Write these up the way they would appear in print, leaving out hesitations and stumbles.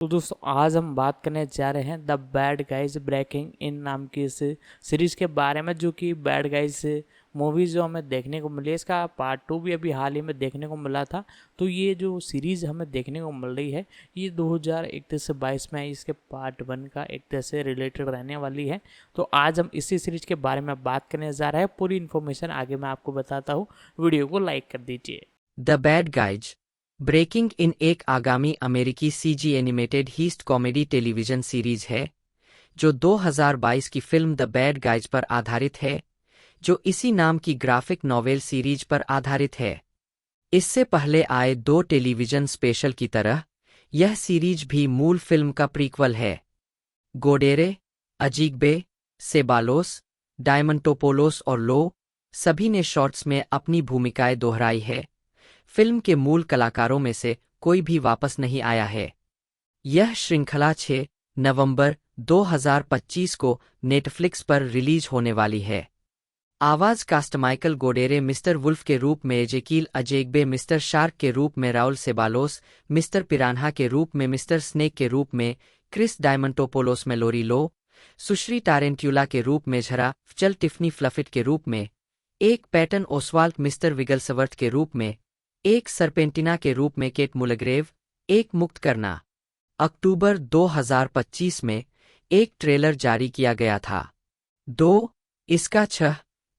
तो दोस्तों आज हम बात करने जा रहे हैं the bad guys breaking in नाम की इस सीरीज़ के बारे में, जो कि बैड गाइज मूवीज़ जो हमें देखने को मिली है। इसका पार्ट 2 भी अभी हाल ही में देखने को मिला था। तो ये जो सीरीज़ हमें देखने को मिल रही है ये 2031 से 22 में इसके पार्ट 1 का एक तरह से रिलेटेड रहने वाली है। तो आज हम इसी सीरीज़ के बारे में बात करने जा रहे हैं। पूरी इन्फॉर्मेशन आगे मैं आपको बताता हूँ, वीडियो को लाइक कर दीजिए। The bad guys breaking in एक आगामी अमेरिकी CG animated heist comedy television series है जो 2022 की फिल्म द बैड गाइज पर आधारित है, जो इसी नाम की ग्राफिक नॉवेल सीरीज पर आधारित है। इससे पहले आए 2 टेलीविजन स्पेशल की तरह यह सीरीज भी मूल फिल्म का प्रीक्वल है। गोडेरे, अजीग्बे, सेबालोस, डायमंटोपोलोस और लो सभी ने शॉर्ट्स में अपनी भूमिकाएं दोहराई है। फिल्म के मूल कलाकारों में से कोई भी वापस नहीं आया है। यह श्रृंखला 6 नवंबर 2025 को नेटफ्लिक्स पर रिलीज होने वाली है। आवाज कास्ट माइकल गोडेरे मिस्टर वुल्फ के रूप में, एजेकील अजेग्बे मिस्टर शार्क के रूप में, राउल सेबालोस मिस्टर पिरान्हा के रूप में, मिस्टर स्नेक के रूप में, क्रिस डायमंटोपोलोस में लोरी लो, सुश्री टारेंट्यूला के रूप में झरा चल, टिफनी फ्लफिट के रूप में, एक पैटन ओसवाल्ट मिस्टर विगलसवर्थ के रूप में, एक सरपेंटिना के रूप में केट मुलग्रेव, एक मुक्त करना। अक्टूबर 2025 में एक ट्रेलर जारी किया गया था। 2 इसका 6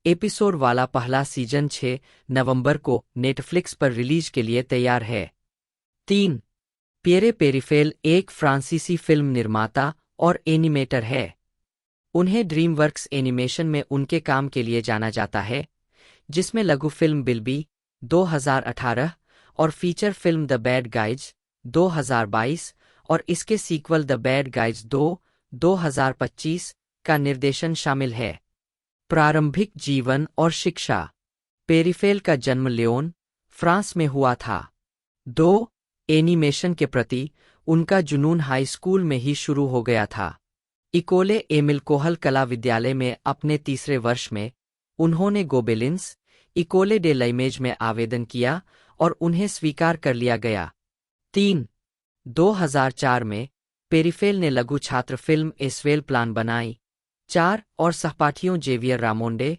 एपिसोड वाला पहला सीजन 6 नवंबर को नेटफ्लिक्स पर रिलीज के लिए तैयार है। 3 पियरे पेरिफेल एक फ्रांसीसी फिल्म निर्माता और एनिमेटर है। उन्हें ड्रीमवर्क्स एनिमेशन में उनके काम के लिए जाना जाता है, जिसमें लघु फिल्म बिल्बी 2018 और feature film the bad guys 2022 और इसके सीक्वल द बैड गाइज 2 2025 का निर्देशन शामिल है। प्रारंभिक जीवन और शिक्षा। पेरिफेल का जन्म लियोन, फ्रांस में हुआ था। 2 एनिमेशन के प्रति उनका जुनून हाई स्कूल में ही शुरू हो गया था। इकोले एमिल कोहल कला विद्यालय में अपने तीसरे वर्ष में उन्होंने गोबेलिन्स इकोले डे लैमेज में आवेदन किया और उन्हें स्वीकार कर लिया गया। 3 2004 में पेरिफेल ने लघु छात्र फिल्म एस्वेल प्लान बनाई। 4 और सहपाठियों जेवियर रामोंडे,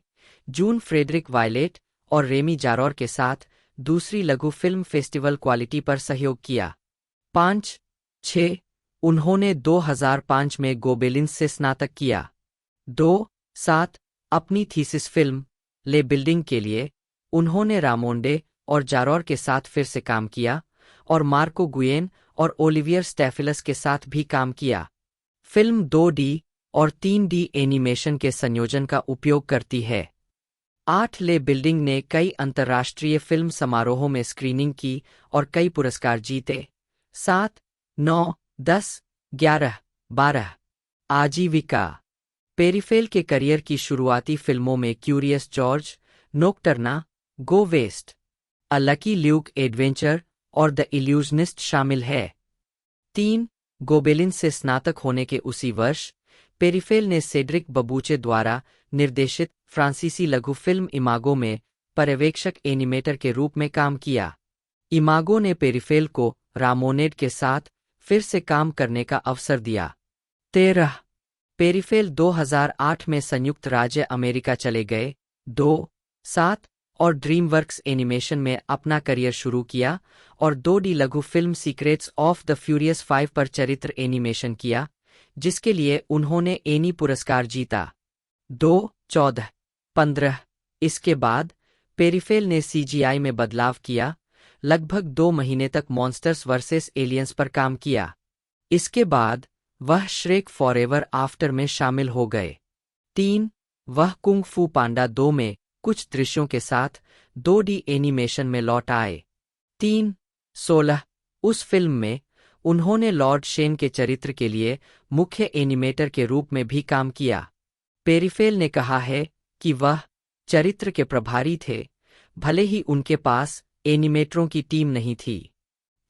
जून फ्रेडरिक वायलेट और रेमी जारौर के साथ दूसरी लघु फिल्म फेस्टिवल क्वालिटी पर सहयोग किया। 5 6 उन्होंने 2005 में गोबेलिन्स से स्नातक किया। 2 7 अपनी थीसिस फिल्म ले बिल्डिंग के लिए उन्होंने रामोंडे और जारौर के साथ फिर से काम किया और मार्को गुयेन और ओलिवियर स्टैफिलस के साथ भी काम किया। फिल्म 2D और 3D एनिमेशन के संयोजन का उपयोग करती है। 8 ले बिल्डिंग ने कई अंतर्राष्ट्रीय फिल्म समारोहों में स्क्रीनिंग की और कई पुरस्कार जीते। 7 9 10 11 12 आजीविका। पेरिफेल के करियर की शुरुआती फिल्मों में curious George, Nocturna, go west, a lucky Luke adventure और द इल्यूजनिस्ट शामिल है। 3 गोबेलिन से स्नातक होने के उसी वर्ष पेरिफेल ने सेड्रिक बबूचे द्वारा निर्देशित फ्रांसीसी लघु फिल्म इमागो में पर्यवेक्षक एनिमेटर के रूप में काम किया। इमागो ने पेरिफेल को रामोनेड के साथ फिर से काम करने का अवसर दिया। 13 पेरिफेल 2008 में संयुक्त राज्य अमेरिका चले गए। 2 7 और ड्रीमवर्क्स एनिमेशन में अपना करियर शुरू किया और 2D लघु film secrets of the furious 5 पर चरित्र एनिमेशन किया, जिसके लिए उन्होंने एनी पुरस्कार जीता। 2 14 15 इसके बाद पेरिफेल ने CGI में बदलाव किया, लगभग 2 महीने तक मॉन्स्टर्स वर्सेस एलियंस पर काम किया। इसके बाद वह श्रेक फॉरएवर आफ्टर में शामिल हो गए। 3 वह कुंग फू पांडा 2 में कुछ दृश्यों के साथ 2D एनिमेशन में लौट आए। 3 16 उस फिल्म में उन्होंने लॉर्ड शेन के चरित्र के लिए मुख्य एनिमेटर के रूप में भी काम किया। पेरिफेल ने कहा है कि वह चरित्र के प्रभारी थे, भले ही उनके पास एनिमेटरों की टीम नहीं थी।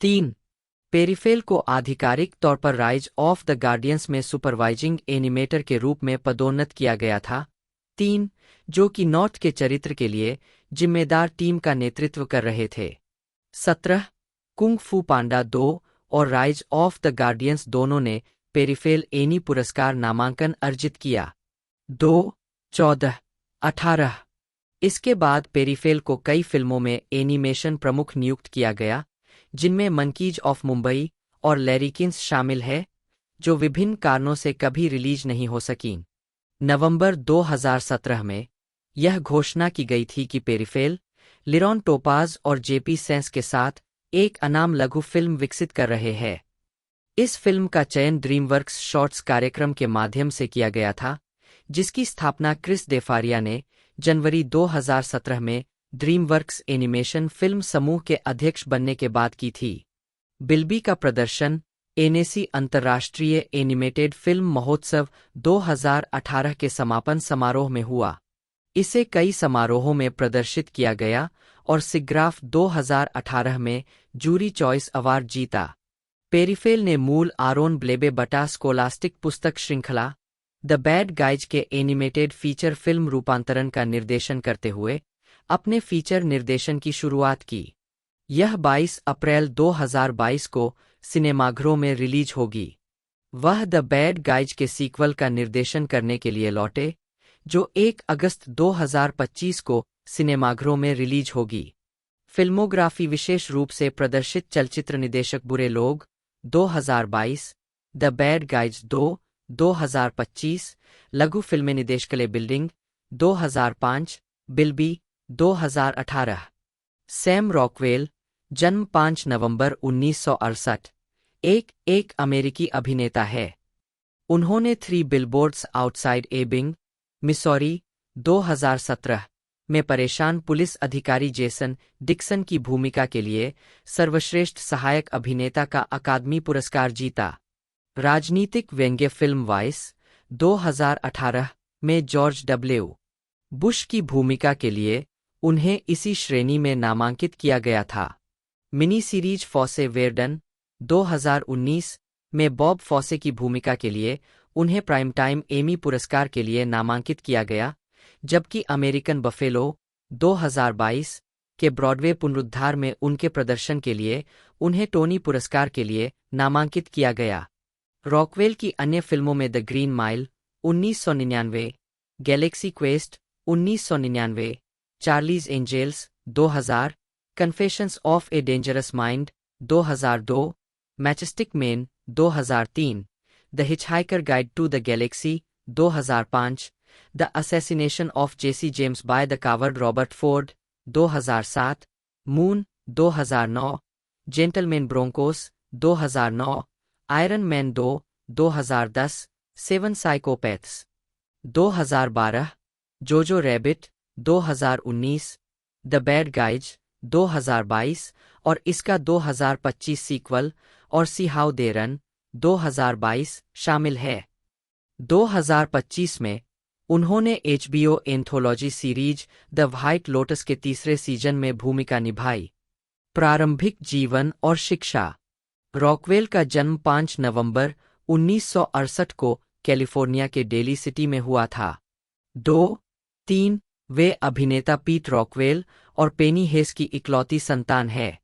3 पेरिफेल को आधिकारिक तौर पर राइज ऑफ द गार्डियंस में सुपरवाइजिंग एनिमेटर के रूप में पदोन्नत किया गया था। 3 जो कि नॉट के चरित्र के लिए जिम्मेदार टीम का नेतृत्व कर रहे थे। 17 कुंग फू पांडा 2 और राइज ऑफ द गार्डियंस दोनों ने पेरिफेल एनी पुरस्कार नामांकन अर्जित किया। 2, 14, 18। इसके बाद पेरिफेल को कई फिल्मों में एनिमेशन प्रमुख नियुक्त किया गया, जिनमें मंकीज ऑफ मुंबई और लैरिकिन्स शामिल है, जो विभिन्न कारणों से कभी रिलीज नहीं हो सकीं। नवंबर 2017 में यह घोषणा की गई थी कि पेरिफेल लिरॉन टोपाज और जेपी सेंस के साथ एक अनाम लघु फिल्म विकसित कर रहे हैं। इस फिल्म का चयन ड्रीमवर्क्स शॉर्ट्स कार्यक्रम के माध्यम से किया गया था, जिसकी स्थापना क्रिस डेफारिया ने जनवरी 2017 में ड्रीमवर्क्स एनिमेशन फिल्म समूह के अध्यक्ष बनने के बाद की थी। बिल्बी का प्रदर्शन एनएसी अंतर्राष्ट्रीय एनिमेटेड फिल्म महोत्सव 2018 के समापन समारोह में हुआ। इसे कई समारोहों में प्रदर्शित किया गया और सिग्राफ 2018 में जूरी चॉइस अवार्ड जीता। पेरिफेल ने मूल आरोन ब्लेबे बटा स्कोलास्टिक पुस्तक श्रृंखला द बैड गाइज के एनिमेटेड फीचर फिल्म रूपांतरण का निर्देशन करते हुए अपने फीचर निर्देशन की शुरुआत की। यह 22 अप्रैल 2022 को सिनेमाघरों में रिलीज होगी। वह द बैड गाइज के सीक्वल का निर्देशन करने के लिए लौटे, जो 1 अगस्त 2025 को सिनेमाघरों में रिलीज होगी। फिल्मोग्राफी विशेष रूप से प्रदर्शित चलचित्र निदेशक बुरे लोग 2022, द बैड गाइज 2 2025, लघु फिल्में निदेशकले बिल्डिंग 2005, बिल्बी 2018। सैम रॉकवेल, जन्म 5 नवंबर 1968, एक अमेरिकी अभिनेता है। उन्होंने 3 बिलबोर्ड्स आउटसाइड एबिंग, मिसौरी 2017 में परेशान पुलिस अधिकारी जेसन डिक्सन की भूमिका के लिए सर्वश्रेष्ठ सहायक अभिनेता का अकादमी पुरस्कार जीता। राजनीतिक व्यंग्य फिल्म वाइस 2018 में जॉर्ज डब्ल्यू बुश की भूमिका के लिए उन्हें इसी श्रेणी में नामांकित किया गया था। मिनी सीरीज फॉसे वेरडन 2019 में बॉब फॉसे की भूमिका के लिए उन्हें प्राइम टाइम एमी पुरस्कार के लिए नामांकित किया गया, जबकि अमेरिकन बफेलो 2022 के ब्रॉडवे पुनरुद्धार में उनके प्रदर्शन के लिए उन्हें टोनी पुरस्कार के लिए नामांकित किया गया। रॉकवेल की अन्य फिल्मों में the green mile 1999, galaxy quest 1999, Charlie's angels 2000, confessions of a dangerous mind 2002, matchstick men 2003, the hitchhiker guide to the galaxy 2005, the assassination of Jesse James by the coward Robert Ford 2007, moon 2009, gentleman Broncos 2009, iron man 2 2010, 7 psychopaths 2012, Jojo rabbit 2019, the bad guys 2022 और इसका 2025 sequel और see how they run 2022 शामिल है। 2025 में उन्होंने HBO anthology series the white lotus के तीसरे season में भूमिका निभाई। प्रारंभिक जीवन और शिक्षा। रॉकवेल का जन्म 5 नवंबर 1968 को कैलिफोर्निया के डेली सिटी में हुआ था। 2, 3 वे अभिनेता पीट रॉकवेल और पेनी हेस की इकलौती संतान है।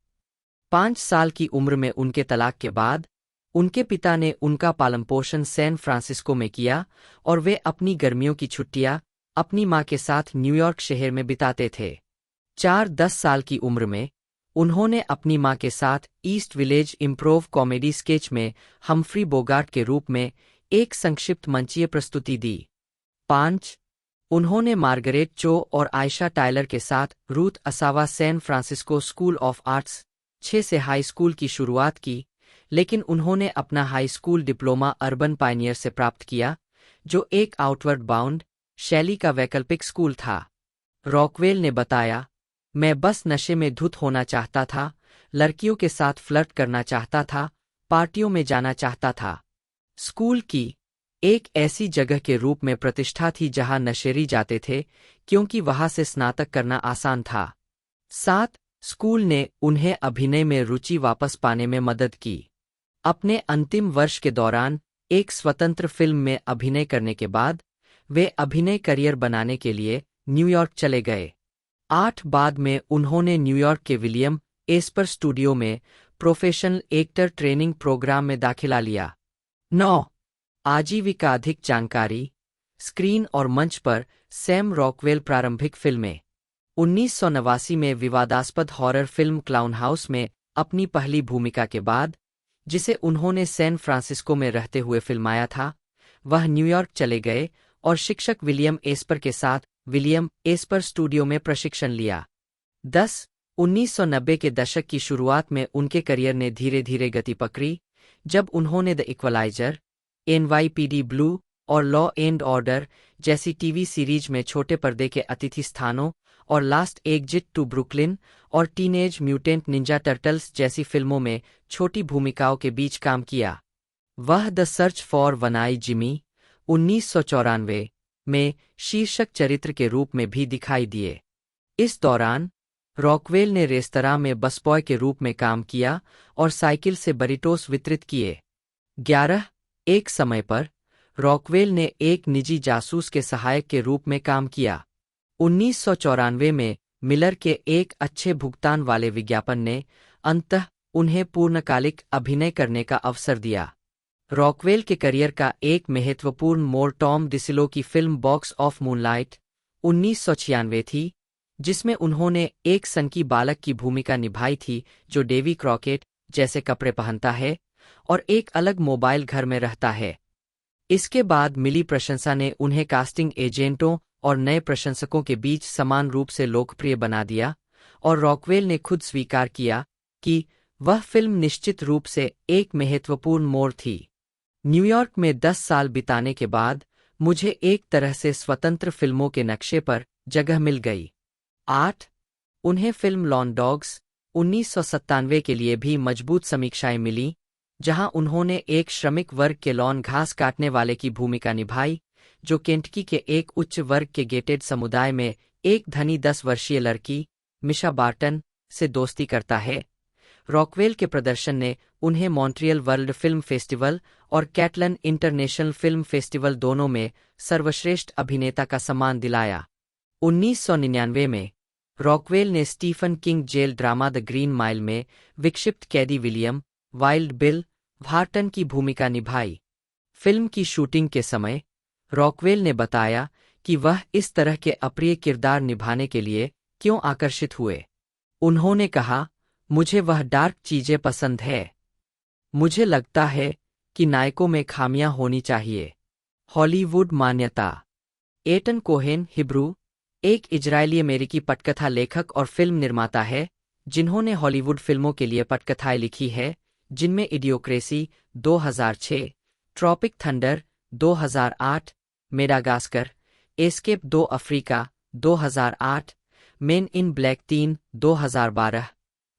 5 साल की उम्र में उनके तलाक के बाद उनके पिता ने उनका पालनपोषण सैन फ्रांसिस्को में किया और वे अपनी गर्मियों की छुट्टियां अपनी मां के साथ न्यूयॉर्क शहर में बिताते थे। 10 साल की उम्र में उन्होंने अपनी मां के साथ east village improv comedy sketch में हम्फ्री बोगार्ट के रूप में एक संक्षिप्त मंचीय प्रस्तुति दी। 5 उन्होंने मार्गरेट चो और आयशा टायलर के साथ Ruth Asawa San Francisco school of arts 6 से हाई स्कूल की शुरुआत की, लेकिन उन्होंने अपना high school diploma urban Pioneer से प्राप्त किया, जो एक आउटवर्ड बाउंड शैली का वैकल्पिक स्कूल था। रॉकवेल ने बताया, मैं बस नशे में धुत होना चाहता था, लड़कियों के साथ फ्लर्ट करना चाहता था, पार्टियों में जाना चाहता था। स्कूल की एक ऐसी जगह के रूप में प्रतिष्ठा थी जहां नशेरी जाते थे, क्योंकि वहां से स्नातक करना आसान था। 7 स्कूल ने उन्हें अभिनय में रुचि वापस पाने में मदद की। अपने अंतिम वर्ष के दौरान एक स्वतंत्र फिल्म में अभिनय करने के बाद वे अभिनय करियर बनाने के लिए न्यूयॉर्क चले गए। 8 बाद में उन्होंने न्यूयॉर्क के विलियम एस्पर स्टूडियो में प्रोफेशनल एक्टर ट्रेनिंग प्रोग्राम में दाखिला लिया। 9. आजीविका अधिक जानकारी। स्क्रीन और मंच पर सैम रॉकवेल प्रारंभिक फिल्में। 1989 में विवादास्पद हॉरर फिल्म क्लाउन हाउस में अपनी पहली भूमिका के बाद, जिसे उन्होंने सैन फ्रांसिस्को में रहते हुए फिल्माया था, वह न्यूयॉर्क चले गए और शिक्षक विलियम एस्पर के साथ विलियम एस्पर स्टूडियो में प्रशिक्षण लिया। 10. 1990 के दशक की शुरुआत में उनके करियर ने धीरे धीरे गति पकड़ी जब उन्होंने द इक्वलाइजर, NYPD ब्लू और लॉ एंड ऑर्डर जैसी टीवी सीरीज में छोटे पर्दे के अतिथि स्थानों और लास्ट एग्जिट टू ब्रुकलिन और टीनेज म्यूटेंट निंजा टर्टल्स जैसी फिल्मों में छोटी भूमिकाओं के बीच काम किया। वह the search for Vanai Jimmy 1994 में शीर्षक चरित्र के रूप में भी दिखाई दिए। इस दौरान रॉकवेल ने रेस्तरां में बसबॉय के रूप में काम किया और साइकिल से बरिटोस वितरित किए। 11. एक समय पर रॉकवेल ने एक निजी जासूस के सहायक के रूप में काम किया। 1994 में मिलर के एक अच्छे भुगतान वाले विज्ञापन ने अंततः उन्हें पूर्णकालिक अभिनय करने का अवसर दिया। रॉकवेल के करियर का एक महत्वपूर्ण मोड़ टॉम डिसिलो की फिल्म बॉक्स ऑफ मूनलाइट 1996 थी, जिसमें उन्होंने एक सनकी बालक की भूमिका निभाई थी जो डेवी क्रॉकेट जैसे कपड़े पहनता है और एक अलग मोबाइल घर में रहता है। इसके बाद मिली प्रशंसा ने उन्हें कास्टिंग एजेंटों और नए प्रशंसकों के बीच समान रूप से लोकप्रिय बना दिया, और रॉकवेल ने खुद स्वीकार किया कि वह फिल्म निश्चित रूप से एक महत्वपूर्ण मोड़ थी। न्यूयॉर्क में 10 साल बिताने के बाद मुझे एक तरह से स्वतंत्र फिल्मों के नक्शे पर जगह मिल गई। 8. उन्हें फिल्म लॉन डॉग्स 1997 के लिए भी मजबूत समीक्षाएं मिलीं, जहां उन्होंने एक श्रमिक वर्ग के लॉन घास काटने वाले की भूमिका निभाई जो केंटकी के एक उच्च वर्ग के गेटेड समुदाय में एक धनी 10 वर्षीय लड़की मिशा बार्टन से दोस्ती करता है। रॉकवेल के प्रदर्शन ने उन्हें मॉन्ट्रियल वर्ल्ड फिल्म फेस्टिवल और कैटलन इंटरनेशनल फिल्म फेस्टिवल दोनों में सर्वश्रेष्ठ अभिनेता का सम्मान दिलाया। 1999 में रॉकवेल ने Stephen King jail drama the green mile में विक्षिप्त कैदी विलियम वाइल्ड बिल व्हार्टन की भूमिका निभाई। फिल्म की शूटिंग के समय रॉकवेल ने बताया कि वह इस तरह के अप्रिय किरदार निभाने के लिए क्यों आकर्षित हुए। उन्होंने कहा, मुझे वह डार्क चीजें पसंद है। मुझे लगता है कि नायकों में खामियां होनी चाहिए। हॉलीवुड मान्यता। एटन कोहेन हिब्रू एक इजरायली अमेरिकी पटकथा लेखक और फिल्म निर्माता है जिन्होंने हॉलीवुड फिल्मों के लिए पटकथाएं लिखी है, जिनमें Idiocracy 2006, Tropic Thunder 2008, Madagascar, escape 2 Africa 2008, men in black 3 2012,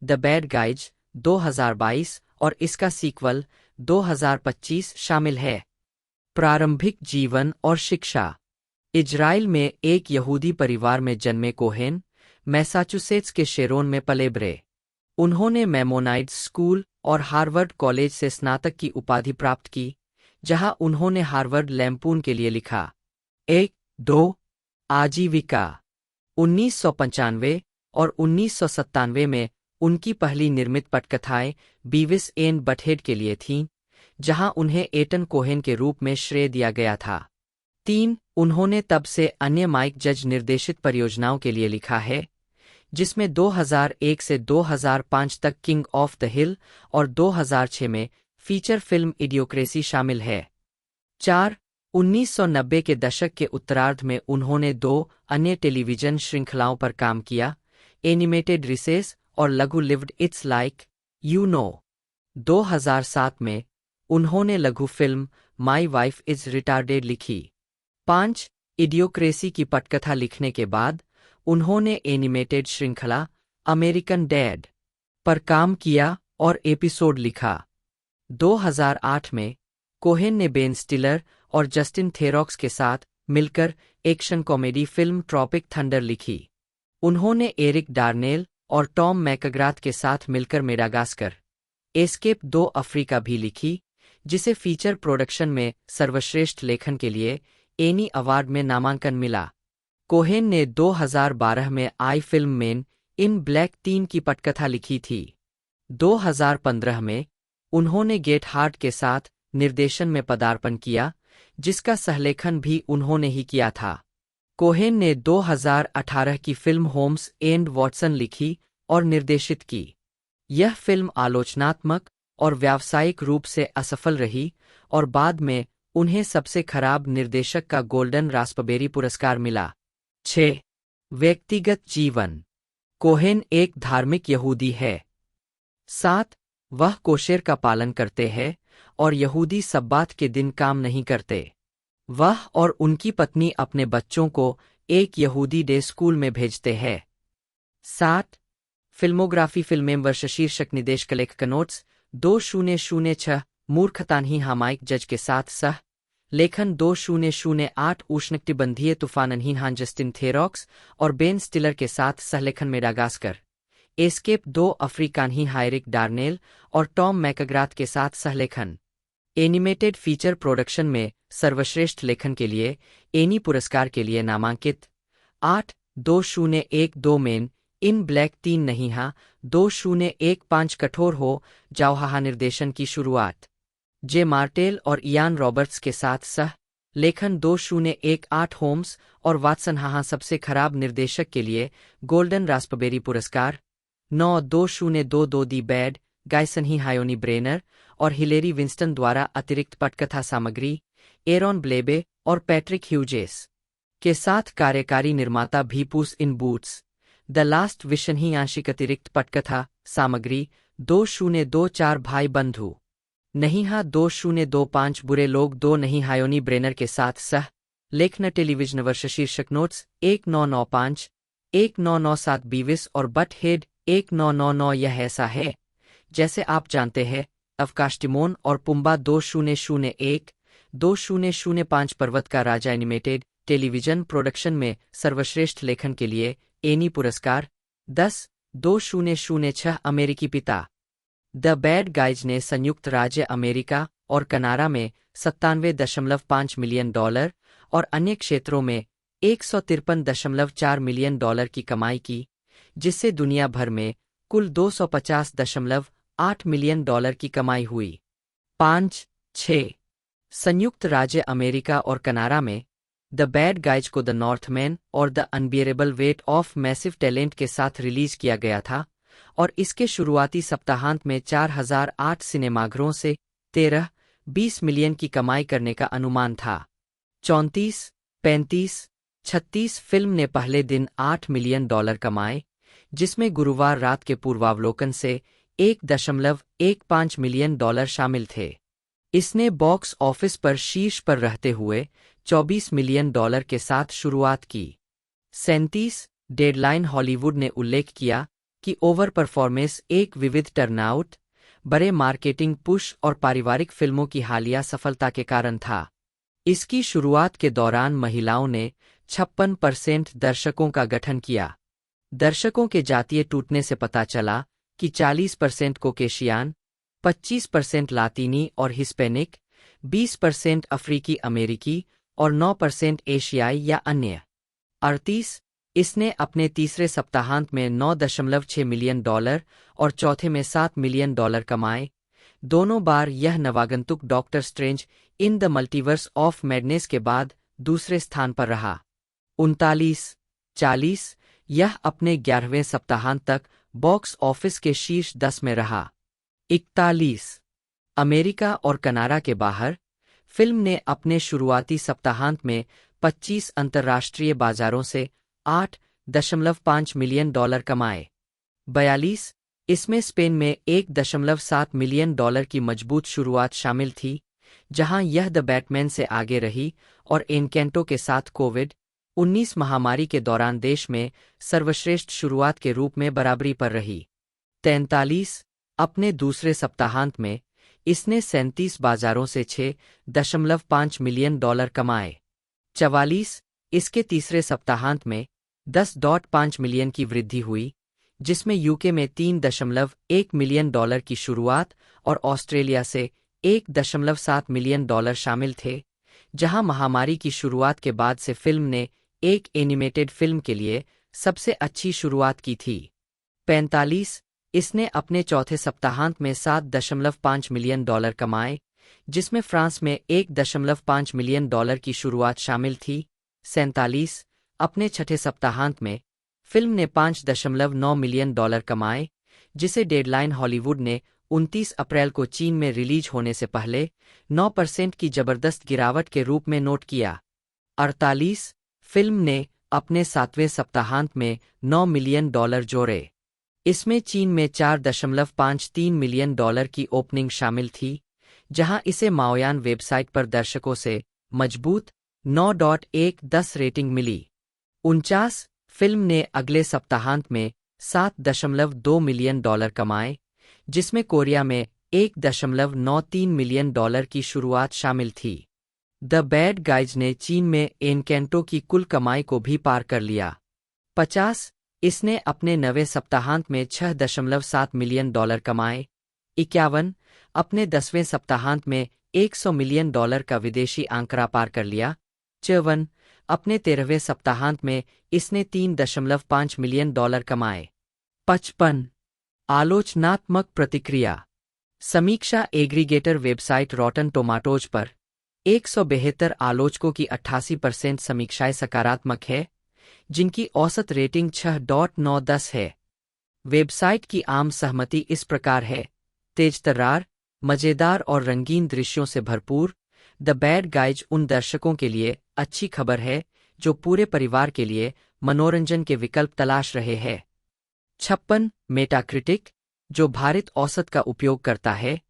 the bad guys 2022 और इसका सीक्वल 2025 शामिल है। प्रारंभिक जीवन और शिक्षा। इजराइल में एक यहूदी परिवार में जन्मे कोहेन मैसाचुसेट्स के शेरोन में पले बड़े। उन्होंने मैमोनाइट स्कूल और हार्वर्ड कॉलेज से स्नातक की उपाधि प्राप्त की, जहां उन्होंने हार्वर्ड लैम्पून के लिए लिखा। 1. 2. आजीविका। 1995 और 1997 में उनकी पहली निर्मित पटकथाएं बीविस एंड बटहेड के लिए थीं, जहां उन्हें एटन कोहेन के रूप में श्रेय दिया गया था। 3. उन्होंने तब से अन्य माइक जज निर्देशित परियोजनाओं के लिए लिखा है, जिसमें 2001 से 2005 तक किंग ऑफ द हिल और 2006 में फीचर फिल्म इडियोक्रेसी शामिल है। 4. 1990 के दशक के उत्तरार्ध में उन्होंने 2 अन्य टेलीविजन श्रृंखलाओं पर काम किया, एनिमेटेड रिसेस और लघु lived it's like you know. 2007 में उन्होंने लघु film my wife is retarded लिखी। 5. इडियोक्रेसी की पटकथा लिखने के बाद उन्होंने एनिमेटेड श्रृंखला अमेरिकन डैड पर काम किया और एपिसोड लिखा। 2008 में कोहेन ने बेन स्टिलर और जस्टिन थेरॉक्स के साथ मिलकर action comedy film Tropic Thunder लिखी। उन्होंने एरिक डार्नेल और टॉम मैकग्राथ के साथ मिलकर मेडागास्कर, एस्केप 2 अफ्रीका भी लिखी, जिसे फीचर प्रोडक्शन में सर्वश्रेष्ठ लेखन के लिए एनी अवार्ड में नामांकन मिला। कोहेन ने 2012 में आई फिल्म मेन इन ब्लैक 3 की पटकथा लिखी थी। 2015 में उन्होंने गेट हार्ट के साथ निर्देशन में पदार्पण किया, जिसका सहलेखन भी उन्होंने ही किया था। कोहेन ने 2018 की फिल्म होम्स एंड वॉटसन लिखी और निर्देशित की। यह फिल्म आलोचनात्मक और व्यावसायिक रूप से असफल रही और बाद में उन्हें सबसे खराब निर्देशक का गोल्डन रास्पबेरी पुरस्कार मिला। 6. व्यक्तिगत जीवन। कोहेन एक धार्मिक यहूदी है। 7. वह कोशेर का पालन करते हैं और यहूदी सब्बात के दिन काम नहीं करते। वह और उनकी पत्नी अपने बच्चों को एक यहूदी डे स्कूल में भेजते हैं। 7. फिल्मोग्राफी फिल्में वर्ष शीर्षक निदेशक लेखक नोट्स 2006 मूर्खतान्ही हामाइक जज के साथ सह लेखन 2008 उष्णकटिबंधीय तूफानन्ही हान जस्टिन थेरॉक्स और बेन स्टिलर के साथ सहलेखन मेडागास्कर एस्केप 2 अफ्रीकान्ही हायरिक डार्नेल और टॉम मैकग्राथ के साथ सहलेखन। एनिमेटेड फीचर प्रोडक्शन में सर्वश्रेष्ठ लेखन के लिए एनी पुरस्कार के लिए नामांकित। 8. 2012 मेन इन ब्लैक 3 नहीं हा 2015 कठोर हो जाओ निर्देशन की शुरुआत। जे मार्टेल और इयान रॉबर्ट्स के साथ सह लेखन 2018 होम्स और वाटसन हाहा सबसे खराब निर्देशक के लिए गोल्डन रास्पबेरी पुरस्कार। 9. 2022 दी बैड गायसनही हायोनी ब्रेनर और हिलेरी विंस्टन द्वारा अतिरिक्त पटकथा सामग्री एरॉन ब्लेबे और पैट्रिक ह्यूजेस के साथ कार्यकारी निर्माता भी पुस in boots the last vision ही आंशिक अतिरिक्त पटकथा सामग्री 2024 भाई बंधु नहीं हा 2025 बुरे लोग 2 नहीं हायोनी ब्रेनर के साथ सह लेखन टेलीविजन वर्ष शीर्षक नोट्स 1995 1997 बीविस और बट हेड 1999 यह ऐसा है जैसे आप जानते हैं अवकाश टिमोन और पुम्बा 2001 2005 पर्वत का राजा एनिमेटेड टेलीविजन प्रोडक्शन में सर्वश्रेष्ठ लेखन के लिए एनी पुरस्कार। 10. 2006 अमेरिकी पिता द बैड गाइज ने संयुक्त राज्य अमेरिका और कनाडा में $97.5 मिलियन और अन्य क्षेत्रों में $153.4 मिलियन की कमाई की, जिससे दुनिया भर में कुल $250.8 मिलियन की कमाई हुई। 5. 6. संयुक्त राज्य अमेरिका और कनाडा में द बैड गाइज को द नॉर्थमैन और the unbearable weight of massive talent के साथ रिलीज किया गया था और इसके शुरुआती सप्ताहांत में 4008 सिनेमाघरों से 13-20 मिलियन की कमाई करने का अनुमान था। 34, 35, 36 फिल्म ने पहले दिन $8 मिलियन कमाए, जिसमें गुरुवार रात के पूर्वावलोकन से $1.15 मिलियन शामिल थे। इसने बॉक्स ऑफिस पर शीर्ष पर रहते हुए $24 मिलियन के साथ शुरुआत की। 37 डेडलाइन हॉलीवुड ने उल्लेख किया कि ओवर परफॉर्मेंस एक विविध टर्नआउट, बड़े मार्केटिंग पुश और पारिवारिक फिल्मों की हालिया सफलता के कारण था। इसकी शुरुआत के दौरान महिलाओं ने 56% दर्शकों का गठन किया। दर्शकों के जातीय टूटने से पता चला कि 40% कोकेशियान, 25% लातीनी और हिस्पैनिक, 20% अफ्रीकी अमेरिकी और 9% एशियाई या अन्य। 38 इसने अपने तीसरे सप्ताहांत में $9.6 मिलियन और चौथे में $7 मिलियन कमाए। दोनों बार यह नवागंतुक Doctor Strange in the multiverse of madness के बाद दूसरे स्थान पर रहा। 39 40 यह अपने 11वें सप्ताहांत तक बॉक्स ऑफिस के शीर्ष 10 में रहा। 41 अमेरिका और कनाडा के बाहर फिल्म ने अपने शुरुआती सप्ताहांत में 25 अंतर्राष्ट्रीय बाजारों से $8.5 मिलियन कमाए। 42 इसमें स्पेन में $1.7 मिलियन की मजबूत शुरुआत शामिल थी, जहां यह द बैटमैन से आगे रही और एनकेंटो के साथ कोविड-19 महामारी के दौरान देश में सर्वश्रेष्ठ शुरुआत के रूप में बराबरी पर रही। 43 अपने दूसरे सप्ताहांत में इसने 37 बाजारों से $6.5 मिलियन कमाए। 44 इसके तीसरे सप्ताहांत में 10.5 मिलियन की वृद्धि हुई, जिसमें यूके में $3.1 मिलियन की शुरुआत और ऑस्ट्रेलिया से $1.7 मिलियन शामिल थे, जहां महामारी की शुरुआत के बाद से फिल्म ने एक एनिमेटेड फिल्म के लिए सबसे अच्छी शुरुआत की थी। 45 इसने अपने चौथे सप्ताहांत में $7.5 मिलियन कमाए, जिसमें फ्रांस में $1.5 मिलियन की शुरुआत शामिल थी। 47 अपने छठे सप्ताहांत में फिल्म ने $5.9 मिलियन कमाए, जिसे डेडलाइन हॉलीवुड ने 29 अप्रैल को चीन में रिलीज होने से पहले 9% की जबरदस्त गिरावट के रूप में नोट किया। 48 फिल्म ने अपने सातवें सप्ताहांत में $9 मिलियन जोड़े। इसमें चीन में $4.53 मिलियन की ओपनिंग शामिल थी, जहां इसे माओयान वेबसाइट पर दर्शकों से मजबूत 9.1 रेटिंग मिली। 49 फिल्म ने अगले सप्ताहांत में $7.2 मिलियन कमाए, जिसमें कोरिया में $1.93 मिलियन की शुरुआत शामिल थी। द बैड गाइज ने चीन में एनकेंटो की कुल कमाई को भी पार कर लिया। 50 इसने अपने नवे सप्ताहांत में $6.7 मिलियन कमाए। 51 अपने 10वें सप्ताहांत में $100 मिलियन का विदेशी आंकड़ा पार कर लिया। 54 अपने 13वें सप्ताहांत में इसने $3.5 मिलियन कमाए। 55 आलोचनात्मक प्रतिक्रिया। समीक्षा एग्रीगेटर वेबसाइट रॉटन टोमाटोज पर 172 आलोचकों की 88% समीक्षाएं सकारात्मक है, जिनकी औसत रेटिंग 6.910 है। वेबसाइट की आम सहमति इस प्रकार है: तेजतर्रार, मजेदार और रंगीन दृश्यों से भरपूर, द बैड गाइज उन दर्शकों के लिए अच्छी खबर है जो पूरे परिवार के लिए मनोरंजन के विकल्प तलाश रहे हैं। 56 मेटाक्रिटिक, जो भारित औसत का उपयोग करता है,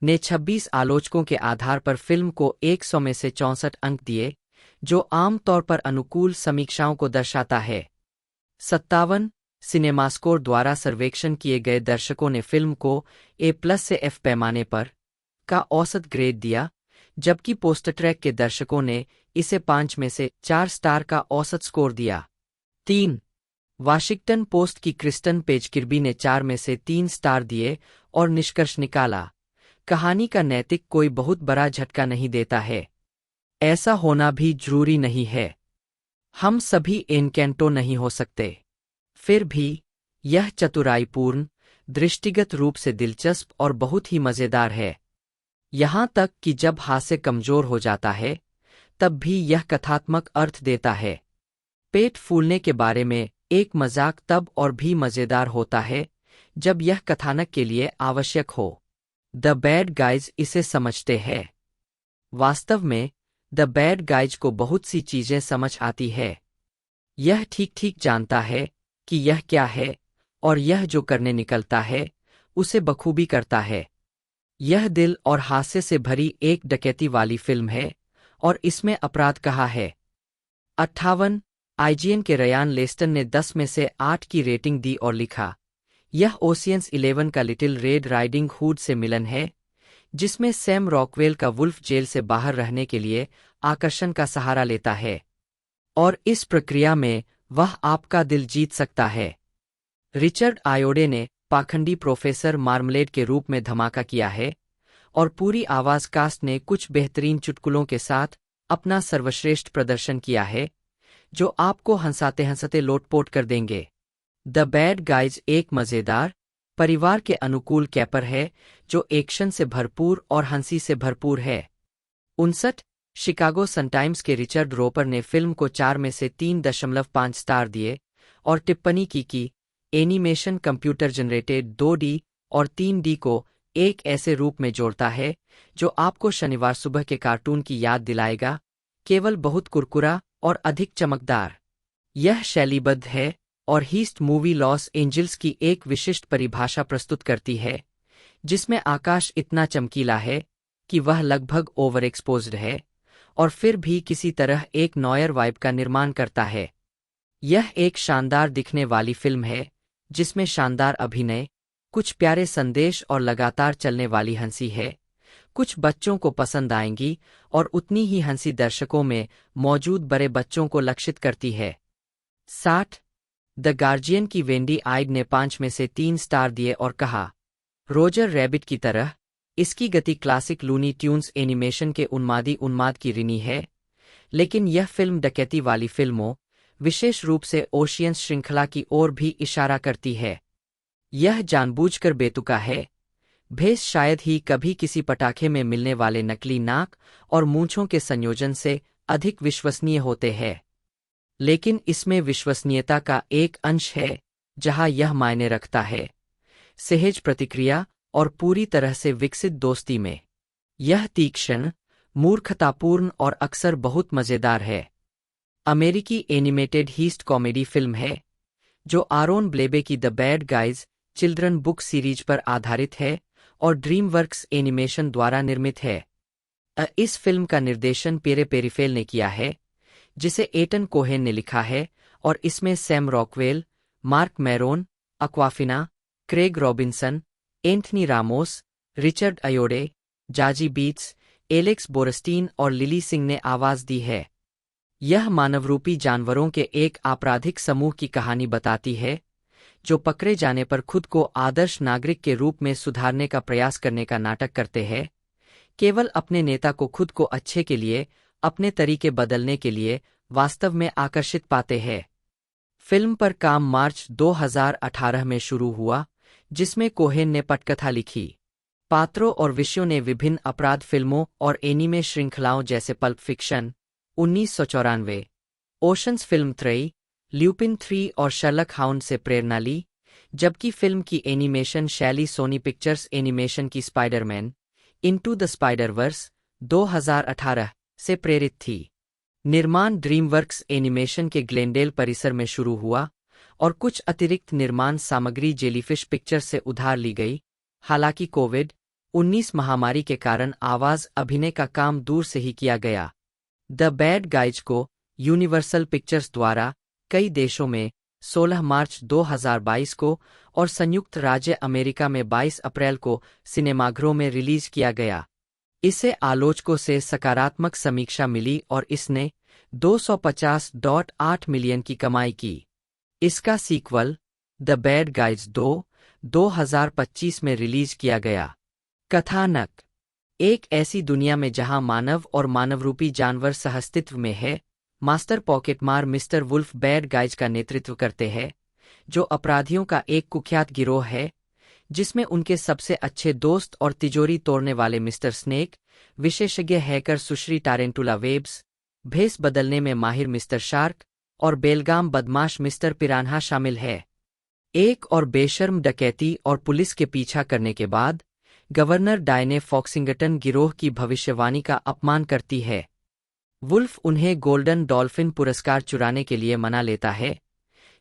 ने 26 आलोचकों के आधार पर फिल्म को 100 में से 64 अंक दिए, जो आम तौर पर अनुकूल समीक्षाओं को दर्शाता है। 57 सिनेमास्कोर द्वारा सर्वेक्षण किए गए दर्शकों ने फिल्म को A+ से F पैमाने पर का औसत ग्रेड दिया, जबकि पोस्टट्रैक के दर्शकों ने इसे 5 में से 4 स्टार का औसत स्कोर दिया। 3 वाशिंगटन पोस्ट की क्रिस्टन पेज किर्बी ने 4 में से 3 स्टार दिए और निष्कर्ष निकाला: कहानी का नैतिक कोई बहुत बड़ा झटका नहीं देता है। ऐसा होना भी जरूरी नहीं है। हम सभी एनकेंटो नहीं हो सकते। फिर भी यह चतुराईपूर्ण, दृष्टिगत रूप से दिलचस्प और बहुत ही मजेदार है। यहाँ तक कि जब हास्य कमजोर हो जाता है, तब भी यह कथात्मक अर्थ देता है। पेट फूलने के बारे में एक मजाक तब और भी मजेदार होता है जब यह कथानक के लिए आवश्यक हो। द बैड गाइज इसे समझते हैं। वास्तव में द बैड गाइज को बहुत सी चीजें समझ आती है। यह ठीक ठीक जानता है कि यह क्या है, और यह जो करने निकलता है उसे बखूबी करता है। यह दिल और हास्य से भरी एक डकैती वाली फिल्म है, और इसमें अपराध कहाँ है। 58 आईजीएन के रयान लेस्टन ने 10 में से 8 की रेटिंग दी और लिखा: यह ओशियंस 11 का लिटिल रेड राइडिंग हुड से मिलन है, जिसमें सैम रॉकवेल का वुल्फ जेल से बाहर रहने के लिए आकर्षण का सहारा लेता है, और इस प्रक्रिया में वह आपका दिल जीत सकता है। रिचर्ड आयोडे ने पाखंडी प्रोफेसर मार्मलेड के रूप में धमाका किया है, और पूरी आवाज कास्ट ने कुछ बेहतरीन चुटकुलों के साथ अपना सर्वश्रेष्ठ प्रदर्शन किया है, जो आपको हंसाते हंसते लोटपोट कर देंगे। द बैड गाइज एक मजेदार, परिवार के अनुकूल कैपर है जो एक्शन से भरपूर और हंसी से भरपूर है। 59 शिकागो सनटाइम्स के रिचर्ड रोपर ने फिल्म को 4 में से 3.5 स्टार दिए और टिप्पणी की कि एनिमेशन कंप्यूटर जनरेटेड 2D और 3D को एक ऐसे रूप में जोड़ता है जो आपको शनिवार सुबह के कार्टून की याद दिलाएगा, केवल बहुत कुरकुरा और अधिक चमकदार। यह शैलीबद्ध है और हीस्ट मूवी लॉस एंजल्स की एक विशिष्ट परिभाषा प्रस्तुत करती है, जिसमें आकाश इतना चमकीला है कि वह लगभग ओवर एक्सपोज्ड है और फिर भी किसी तरह एक नॉयर वाइब का निर्माण करता है। यह एक शानदार दिखने वाली फिल्म है जिसमें शानदार अभिनय, कुछ प्यारे संदेश और लगातार चलने वाली हंसी है। कुछ बच्चों को पसंद आएंगी और उतनी ही हंसी दर्शकों में मौजूद बड़े बच्चों को लक्षित करती है। 60 द गार्जियन की वेंडी आइड ने 5 में से 3 स्टार दिए और कहा: रोजर रैबिट की तरह इसकी गति क्लासिक लूनी ट्यून्स एनिमेशन के उन्माद की ऋणी है, लेकिन यह फिल्म डकैती वाली फिल्मों, विशेष रूप से ओशियंस श्रृंखला की ओर भी इशारा करती है। यह जानबूझकर बेतुका है। भेस शायद ही कभी किसी पटाखे में मिलने वाले नकली नाक और मूंछों के संयोजन से अधिक विश्वसनीय होते हैं, लेकिन इसमें विश्वसनीयता का एक अंश है जहां यह मायने रखता है सहज प्रतिक्रिया और पूरी तरह से विकसित दोस्ती में। यह तीक्ष्ण, मूर्खतापूर्ण और अक्सर बहुत मजेदार है। अमेरिकी एनिमेटेड हीस्ट कॉमेडी फिल्म है जो आरोन ब्लेबे की the bad guys children book series पर आधारित है और ड्रीमवर्क्स एनिमेशन द्वारा निर्मित है। इस फिल्म का निर्देशन पेरे पेरिफेल ने किया है, जिसे एटन कोहेन ने लिखा है, और इसमें Sam Rockwell, Marc Maron, Awkwafina, Craig Robinson, Anthony Ramos, Richard Ayoade, Zazie Beetz, Alex Borstein और लिली सिंह ने आवाज दी है। यह मानवरूपी जानवरों के एक आपराधिक समूह की कहानी बताती है जो पकड़े जाने पर खुद को आदर्श नागरिक के रूप में सुधारने का प्रयास करने का नाटक करते हैं, केवल अपने नेता को खुद को अच्छे के लिए, अपने तरीके बदलने के लिए वास्तव में आकर्षित पाते हैं। फिल्म पर काम मार्च 2018 में शुरू हुआ, जिसमें कोहेन ने पटकथा लिखी। पात्रों और विषयों ने विभिन्न अपराध फिल्मों और एनीमे श्रृंखलाओं जैसे pulp fiction 1994, oceans film 3, lupin 3 और शर्लक हाउंड से प्रेरणा ली, जबकि फिल्म की एनिमेशन शैली सोनी पिक्चर्स एनिमेशन की स्पाइडरमैन इनटू द स्पाइडरवर्स 2018 से प्रेरित थी। निर्माण ड्रीमवर्क्स एनिमेशन के ग्लेंडेल परिसर में शुरू हुआ और कुछ अतिरिक्त निर्माण सामग्री जेलीफिश पिक्चर्स से उधार ली गई। हालांकि कोविड-19 महामारी के कारण आवाज अभिनय का काम दूर से ही किया गया। द बैड गाइज को यूनिवर्सल पिक्चर्स द्वारा कई देशों में 16 मार्च 2022 को और संयुक्त राज्य अमेरिका में 22 अप्रैल को सिनेमाघरों में रिलीज किया गया। इसे आलोचकों से सकारात्मक समीक्षा मिली और इसने 250.8 मिलियन की कमाई की। इसका सीक्वल द बैड गाइज 2 2025 में रिलीज किया गया। कथानक: एक ऐसी दुनिया में जहां मानव और मानवरूपी जानवर सहअस्तित्व में है, मास्टर पॉकेटमार मिस्टर वुल्फ बैड गाइज का नेतृत्व करते हैं, जो अपराधियों का एक कुख्यात गिरोह है जिसमें उनके सबसे अच्छे दोस्त और तिजोरी तोड़ने वाले मिस्टर स्नेक, विशेषज्ञ हैकर सुश्री टारेंटुला वेब्स, भेस बदलने में माहिर मिस्टर शार्क और बेलगाम बदमाश मिस्टर पिरान्हा शामिल है। एक और बेशर्म डकैती और पुलिस के पीछा करने के बाद गवर्नर डायने फॉक्सिंगटन गिरोह की भविष्यवाणी का अपमान करती है। वुल्फ उन्हें गोल्डन डॉल्फिन पुरस्कार चुराने के लिए मना लेता है,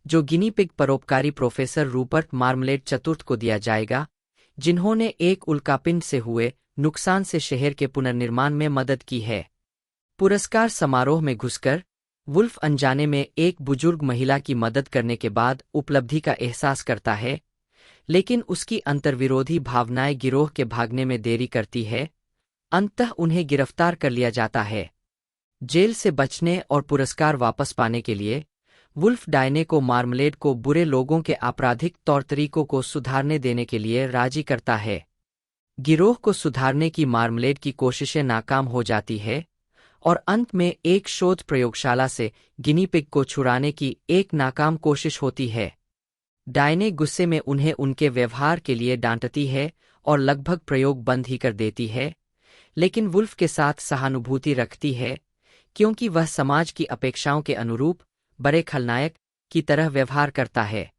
जो गिनी पिग परोपकारी प्रोफेसर रूपर्ट मार्मलेड चतुर्थ को दिया जाएगा, जिन्होंने एक उल्कापिंड से हुए नुकसान से शहर के पुनर्निर्माण में मदद की है। पुरस्कार समारोह में घुसकर वुल्फ अनजाने में एक बुजुर्ग महिला की मदद करने के बाद उपलब्धि का एहसास करता है, लेकिन उसकी अंतर्विरोधी भावनाएं गिरोह के भागने में देरी करती है। अंततः उन्हें गिरफ्तार कर लिया जाता है। जेल से बचने और पुरस्कार वापस पाने के लिए वुल्फ डायने को मार्मलेड को बुरे लोगों के आपराधिक तौर तरीकों को सुधारने देने के लिए राजी करता है। गिरोह को सुधारने की मार्मलेड की कोशिशें नाकाम हो जाती है और अंत में एक शोध प्रयोगशाला से गिनी पिग को छुड़ाने की एक नाकाम कोशिश होती है। डायने गुस्से में उन्हें उनके व्यवहार के लिए डांटती है और लगभग प्रयोग बंद ही कर देती है, लेकिन वुल्फ के साथ सहानुभूति रखती है क्योंकि वह समाज की अपेक्षाओं के अनुरूप बड़े खलनायक की तरह व्यवहार करता है।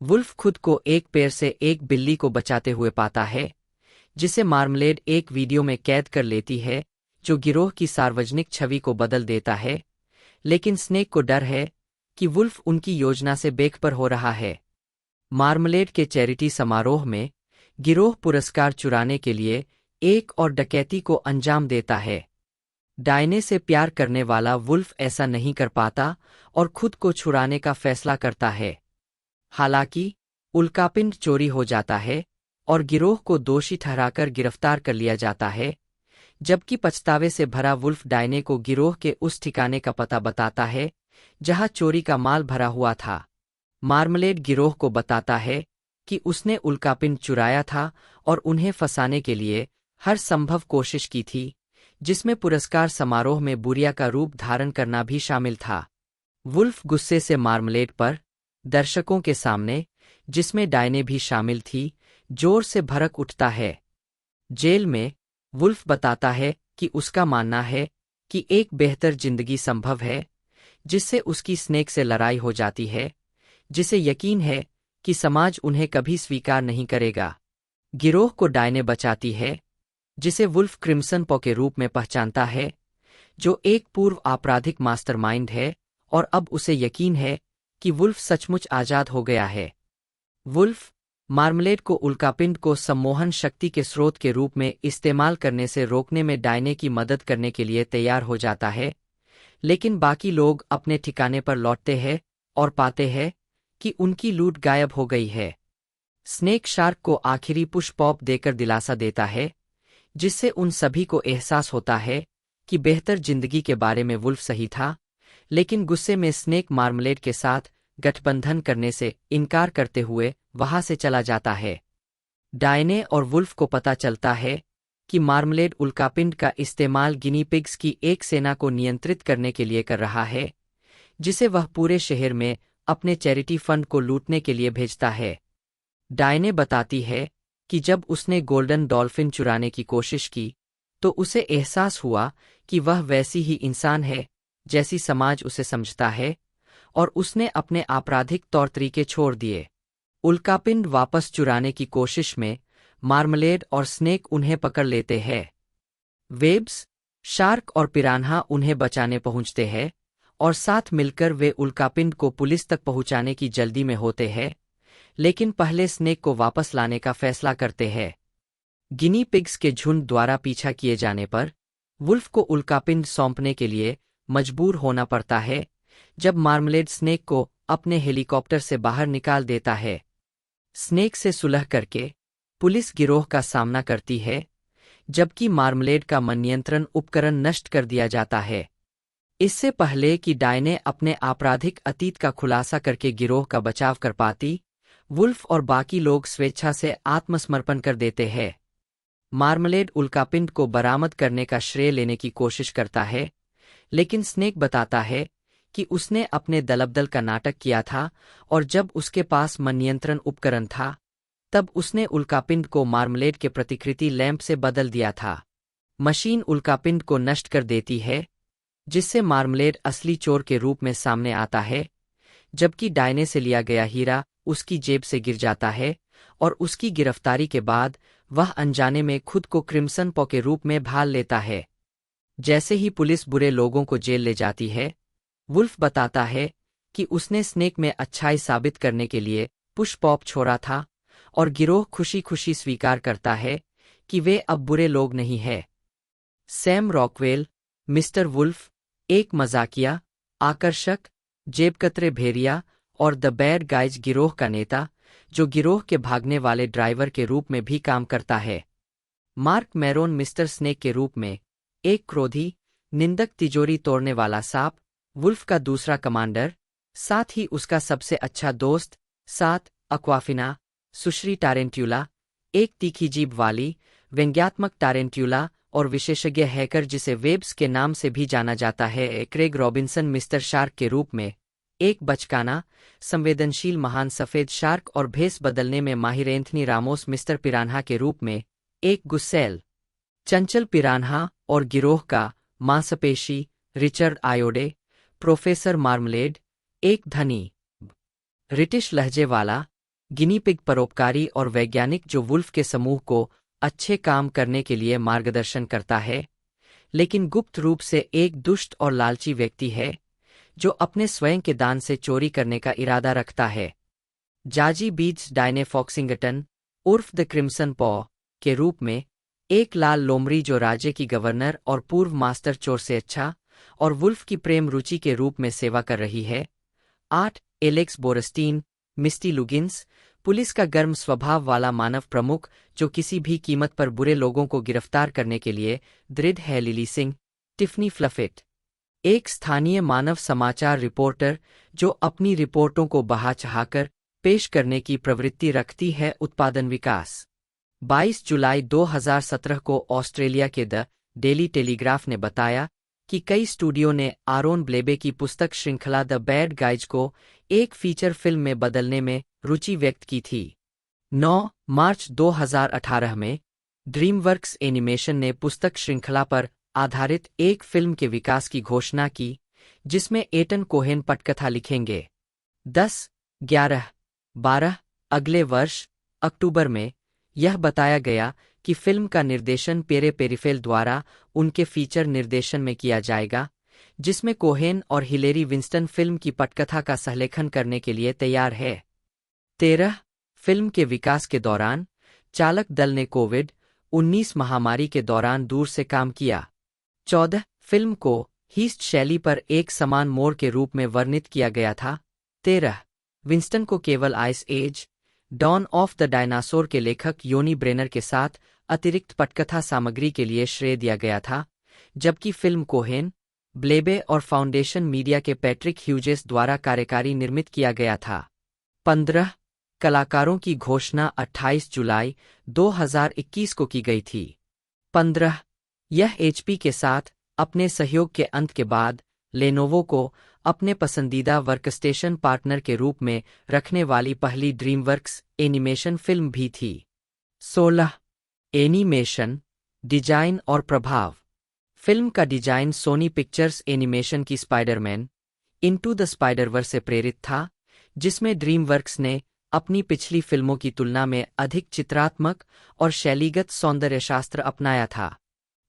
वुल्फ खुद को एक पैर से एक बिल्ली को बचाते हुए पाता है, जिसे मार्मलेड एक वीडियो में कैद कर लेती है जो गिरोह की सार्वजनिक छवि को बदल देता है, लेकिन स्नेक को डर है कि वुल्फ उनकी योजना से बेखबर हो रहा है। मार्मलेड के चैरिटी समारोह में गिरोह पुरस्कार चुराने के लिए एक और डकैती को अंजाम देता है। डायने से प्यार करने वाला वुल्फ ऐसा नहीं कर पाता और खुद को छुड़ाने का फैसला करता है। हालांकि उल्कापिंड चोरी हो जाता है और गिरोह को दोषी ठहराकर गिरफ्तार कर लिया जाता है, जबकि पछतावे से भरा वुल्फ डायने को गिरोह के उस ठिकाने का पता बताता है जहां चोरी का माल भरा हुआ था। मार्मलेड गिरोह को बताता है कि उसने उल्कापिंड चुराया था और उन्हें फंसाने के लिए हर संभव कोशिश की थी, जिसमें पुरस्कार समारोह में बुरिया का रूप धारण करना भी शामिल था। वुल्फ गुस्से से मार्मलेड पर दर्शकों के सामने जिसमें डायने भी शामिल थी, जोर से भड़क उठता है। जेल में वुल्फ बताता है कि उसका मानना है कि एक बेहतर जिंदगी संभव है, जिससे उसकी स्नेक से लड़ाई हो जाती है, जिसे यकीन है कि समाज उन्हें कभी स्वीकार नहीं करेगा। गिरोह को डायने बचाती है, जिसे वुल्फ क्रिम्सन पॉ के रूप में पहचानता है, जो एक पूर्व आपराधिक मास्टरमाइंड है, और अब उसे यकीन है कि वुल्फ सचमुच आजाद हो गया है। वुल्फ मार्मलेड को उल्कापिंड को सम्मोहन शक्ति के स्रोत के रूप में इस्तेमाल करने से रोकने में डायने की मदद करने के लिए तैयार हो जाता है, लेकिन बाकी लोग अपने ठिकाने पर लौटते हैं और पाते हैं कि उनकी लूट गायब हो गई है। स्नेक शार्क को आखिरी पुश पॉप देकर दिलासा देता है, जिससे उन सभी को एहसास होता है कि बेहतर जिंदगी के बारे में वुल्फ सही था, लेकिन गुस्से में स्नेक मार्मलेड के साथ गठबंधन करने से इनकार करते हुए वहां से चला जाता है। डायने और वुल्फ को पता चलता है कि मार्मलेड उल्कापिंड का इस्तेमाल गिनी पिग्स की एक सेना को नियंत्रित करने के लिए कर रहा है, जिसे वह पूरे शहर में अपने चैरिटी फंड को लूटने के लिए भेजता है। डायने बताती है कि जब उसने गोल्डन डॉल्फिन चुराने की कोशिश की, तो उसे एहसास हुआ कि वह वैसी ही इंसान है जैसी समाज उसे समझता है, और उसने अपने आपराधिक तौर तरीके छोड़ दिए। उल्कापिंड वापस चुराने की कोशिश में मार्मलेड और स्नेक उन्हें पकड़ लेते हैं। वेब्स, शार्क और पिरान्हा उन्हें बचाने पहुंचते हैं, और साथ मिलकर वे उल्कापिंड को पुलिस तक पहुंचाने की जल्दी में होते हैं, लेकिन पहले स्नेक को वापस लाने का फैसला करते हैं। गिनी पिग्स के झुंड द्वारा पीछा किए जाने पर वुल्फ को उल्कापिंड सौंपने के लिए मजबूर होना पड़ता है, जब मार्मलेड स्नेक को अपने हेलीकॉप्टर से बाहर निकाल देता है। स्नेक से सुलह करके पुलिस गिरोह का सामना करती है, जबकि मार्मलेड का मननियंत्रण उपकरण नष्ट कर दिया जाता है। इससे पहले कि डायने अपने आपराधिक अतीत का खुलासा करके गिरोह का बचाव कर पाती, वुल्फ और बाकी लोग स्वेच्छा से आत्मसमर्पण कर देते हैं। मार्मलेड उल्कापिंड को बरामद करने का श्रेय लेने की कोशिश करता है, लेकिन स्नेक बताता है कि उसने अपने दलबदल का नाटक किया था, और जब उसके पास मननियंत्रण उपकरण था, तब उसने उल्कापिंड को मार्मलेड के प्रतिकृति लैंप से बदल दिया था। मशीन उल्कापिंड को नष्ट कर देती है, जिससे मार्मलेड असली चोर के रूप में सामने आता है, जबकि डायने से लिया गया हीरा उसकी जेब से गिर जाता है, और उसकी गिरफ्तारी के बाद वह अनजाने में खुद को क्रिम्सन पॉ के रूप में भाल लेता है। जैसे ही पुलिस बुरे लोगों को जेल ले जाती है, वुल्फ बताता है कि उसने स्नेक में अच्छाई साबित करने के लिए पुश पॉप छोड़ा था, और गिरोह खुशी खुशी स्वीकार करता है कि वे अब बुरे लोग नहीं हैं। सैम रॉकवेल, मिस्टर वुल्फ, एक मजाकिया, आकर्षक, जेबकतरे भेड़िया और द बैड गाइज गिरोह का नेता, जो गिरोह के भागने वाले ड्राइवर के रूप में भी काम करता है। मार्क मैरोन मिस्टर स्नेक के रूप में एक क्रोधी, निंदक तिजोरी तोड़ने वाला सांप, वुल्फ का दूसरा कमांडर, साथ ही उसका सबसे अच्छा दोस्त। 7 अक्वाफिना, सुश्री टारेंट्यूला, एक तीखी जीभ वाली, व्यंग्यात्मक टारेंट्यूला और विशेषज्ञ हैकर जिसे वेब्स के नाम से भी जाना जाता है। क्रेग रॉबिन्सन मिस्टर शार्क के रूप में एक बचकाना, संवेदनशील महान सफेद शार्क और भेस बदलने में माहिर एंथनी रामोस मिस्टर पिरान्हा के रूप में एक गुस्सैल, चंचल पिरान्हा और गिरोह का मांसपेशी रिचर्ड आयोडे। प्रोफेसर मार्मलेड, एक धनी, ब्रिटिश लहजे वाला, गिनीपिग परोपकारी और वैज्ञानिक जो वुल्फ के समूह को अच्छे काम करने के लिए मार्गदर्शन करता है, लेकिन गुप्त रूप से एक दुष्ट और लालची व्यक्ति है, जो अपने स्वयं के दान से चोरी करने का इरादा रखता है। जाजी बीट्स डायने फॉक्सिंगटन उर्फ द क्रिम्सन पॉ के रूप में एक लाल लोमड़ी जो राज्य की गवर्नर और पूर्व मास्टर चोर से अच्छा और वुल्फ की प्रेम रुचि के रूप में सेवा कर रही है। 8 एलेक्स बोरस्टीन, मिस्टी लुगिन्स, पुलिस का गर्म स्वभाव वाला मानव प्रमुख जो किसी भी कीमत पर बुरे लोगों को गिरफ्तार करने के लिए दृढ़ है। लिली सिंह, टिफनी फ्लफेट, एक स्थानीय मानव समाचार रिपोर्टर जो अपनी रिपोर्टों को बहा चढ़ाकर पेश करने की प्रवृत्ति रखती है। उत्पादन विकास। 22 जुलाई 2017 को ऑस्ट्रेलिया के द डेली टेलीग्राफ ने बताया कि कई स्टूडियो ने आरोन ब्लेबे की पुस्तक श्रृंखला द बैड गाइज को एक फीचर फिल्म में बदलने में रुचि व्यक्त की थी। 9 मार्च 2018 में ड्रीमवर्क्स एनिमेशन ने पुस्तक श्रृंखला पर आधारित एक फिल्म के विकास की घोषणा की, जिसमें एटन कोहेन पटकथा लिखेंगे। 10, 11, 12 अगले वर्ष अक्टूबर में यह बताया गया कि फिल्म का निर्देशन पेरे पेरिफेल द्वारा उनके फीचर निर्देशन में किया जाएगा, जिसमें कोहेन और हिलेरी विंस्टन फिल्म की पटकथा का सहलेखन करने के लिए तैयार है। 13 फिल्म के विकास के दौरान चालक दल ने कोविड-19 महामारी के दौरान दूर से काम किया। 14 फिल्म को हीस्ट शैली पर एक समान मोड़ के रूप में वर्णित किया गया था। 13 विंस्टन को केवल ice age dawn of the dinosaur के लेखक योनी ब्रेनर के साथ अतिरिक्त पटकथा सामग्री के लिए श्रेय दिया गया था, जबकि फिल्म कोहेन, ब्लेबे और फाउंडेशन मीडिया के पैट्रिक ह्यूजेस द्वारा कार्यकारी निर्मित किया गया था। 15 कलाकारों की घोषणा 28 जुलाई 2021 को की गई थी। 15 यह एचपी के साथ अपने सहयोग के अंत के बाद लेनोवो को अपने पसंदीदा वर्कस्टेशन पार्टनर के रूप में रखने वाली पहली ड्रीमवर्क्स एनिमेशन फिल्म भी थी। 16 एनिमेशन, डिजाइन और प्रभाव। फिल्म का डिजाइन सोनी पिक्चर्स एनिमेशन की स्पाइडरमैन इनटू द स्पाइडरवर्स से प्रेरित था, जिसमें ड्रीमवर्क्स ने अपनी पिछली फिल्मों की तुलना में अधिक चित्रात्मक और शैलीगत सौंदर्यशास्त्र अपनाया था।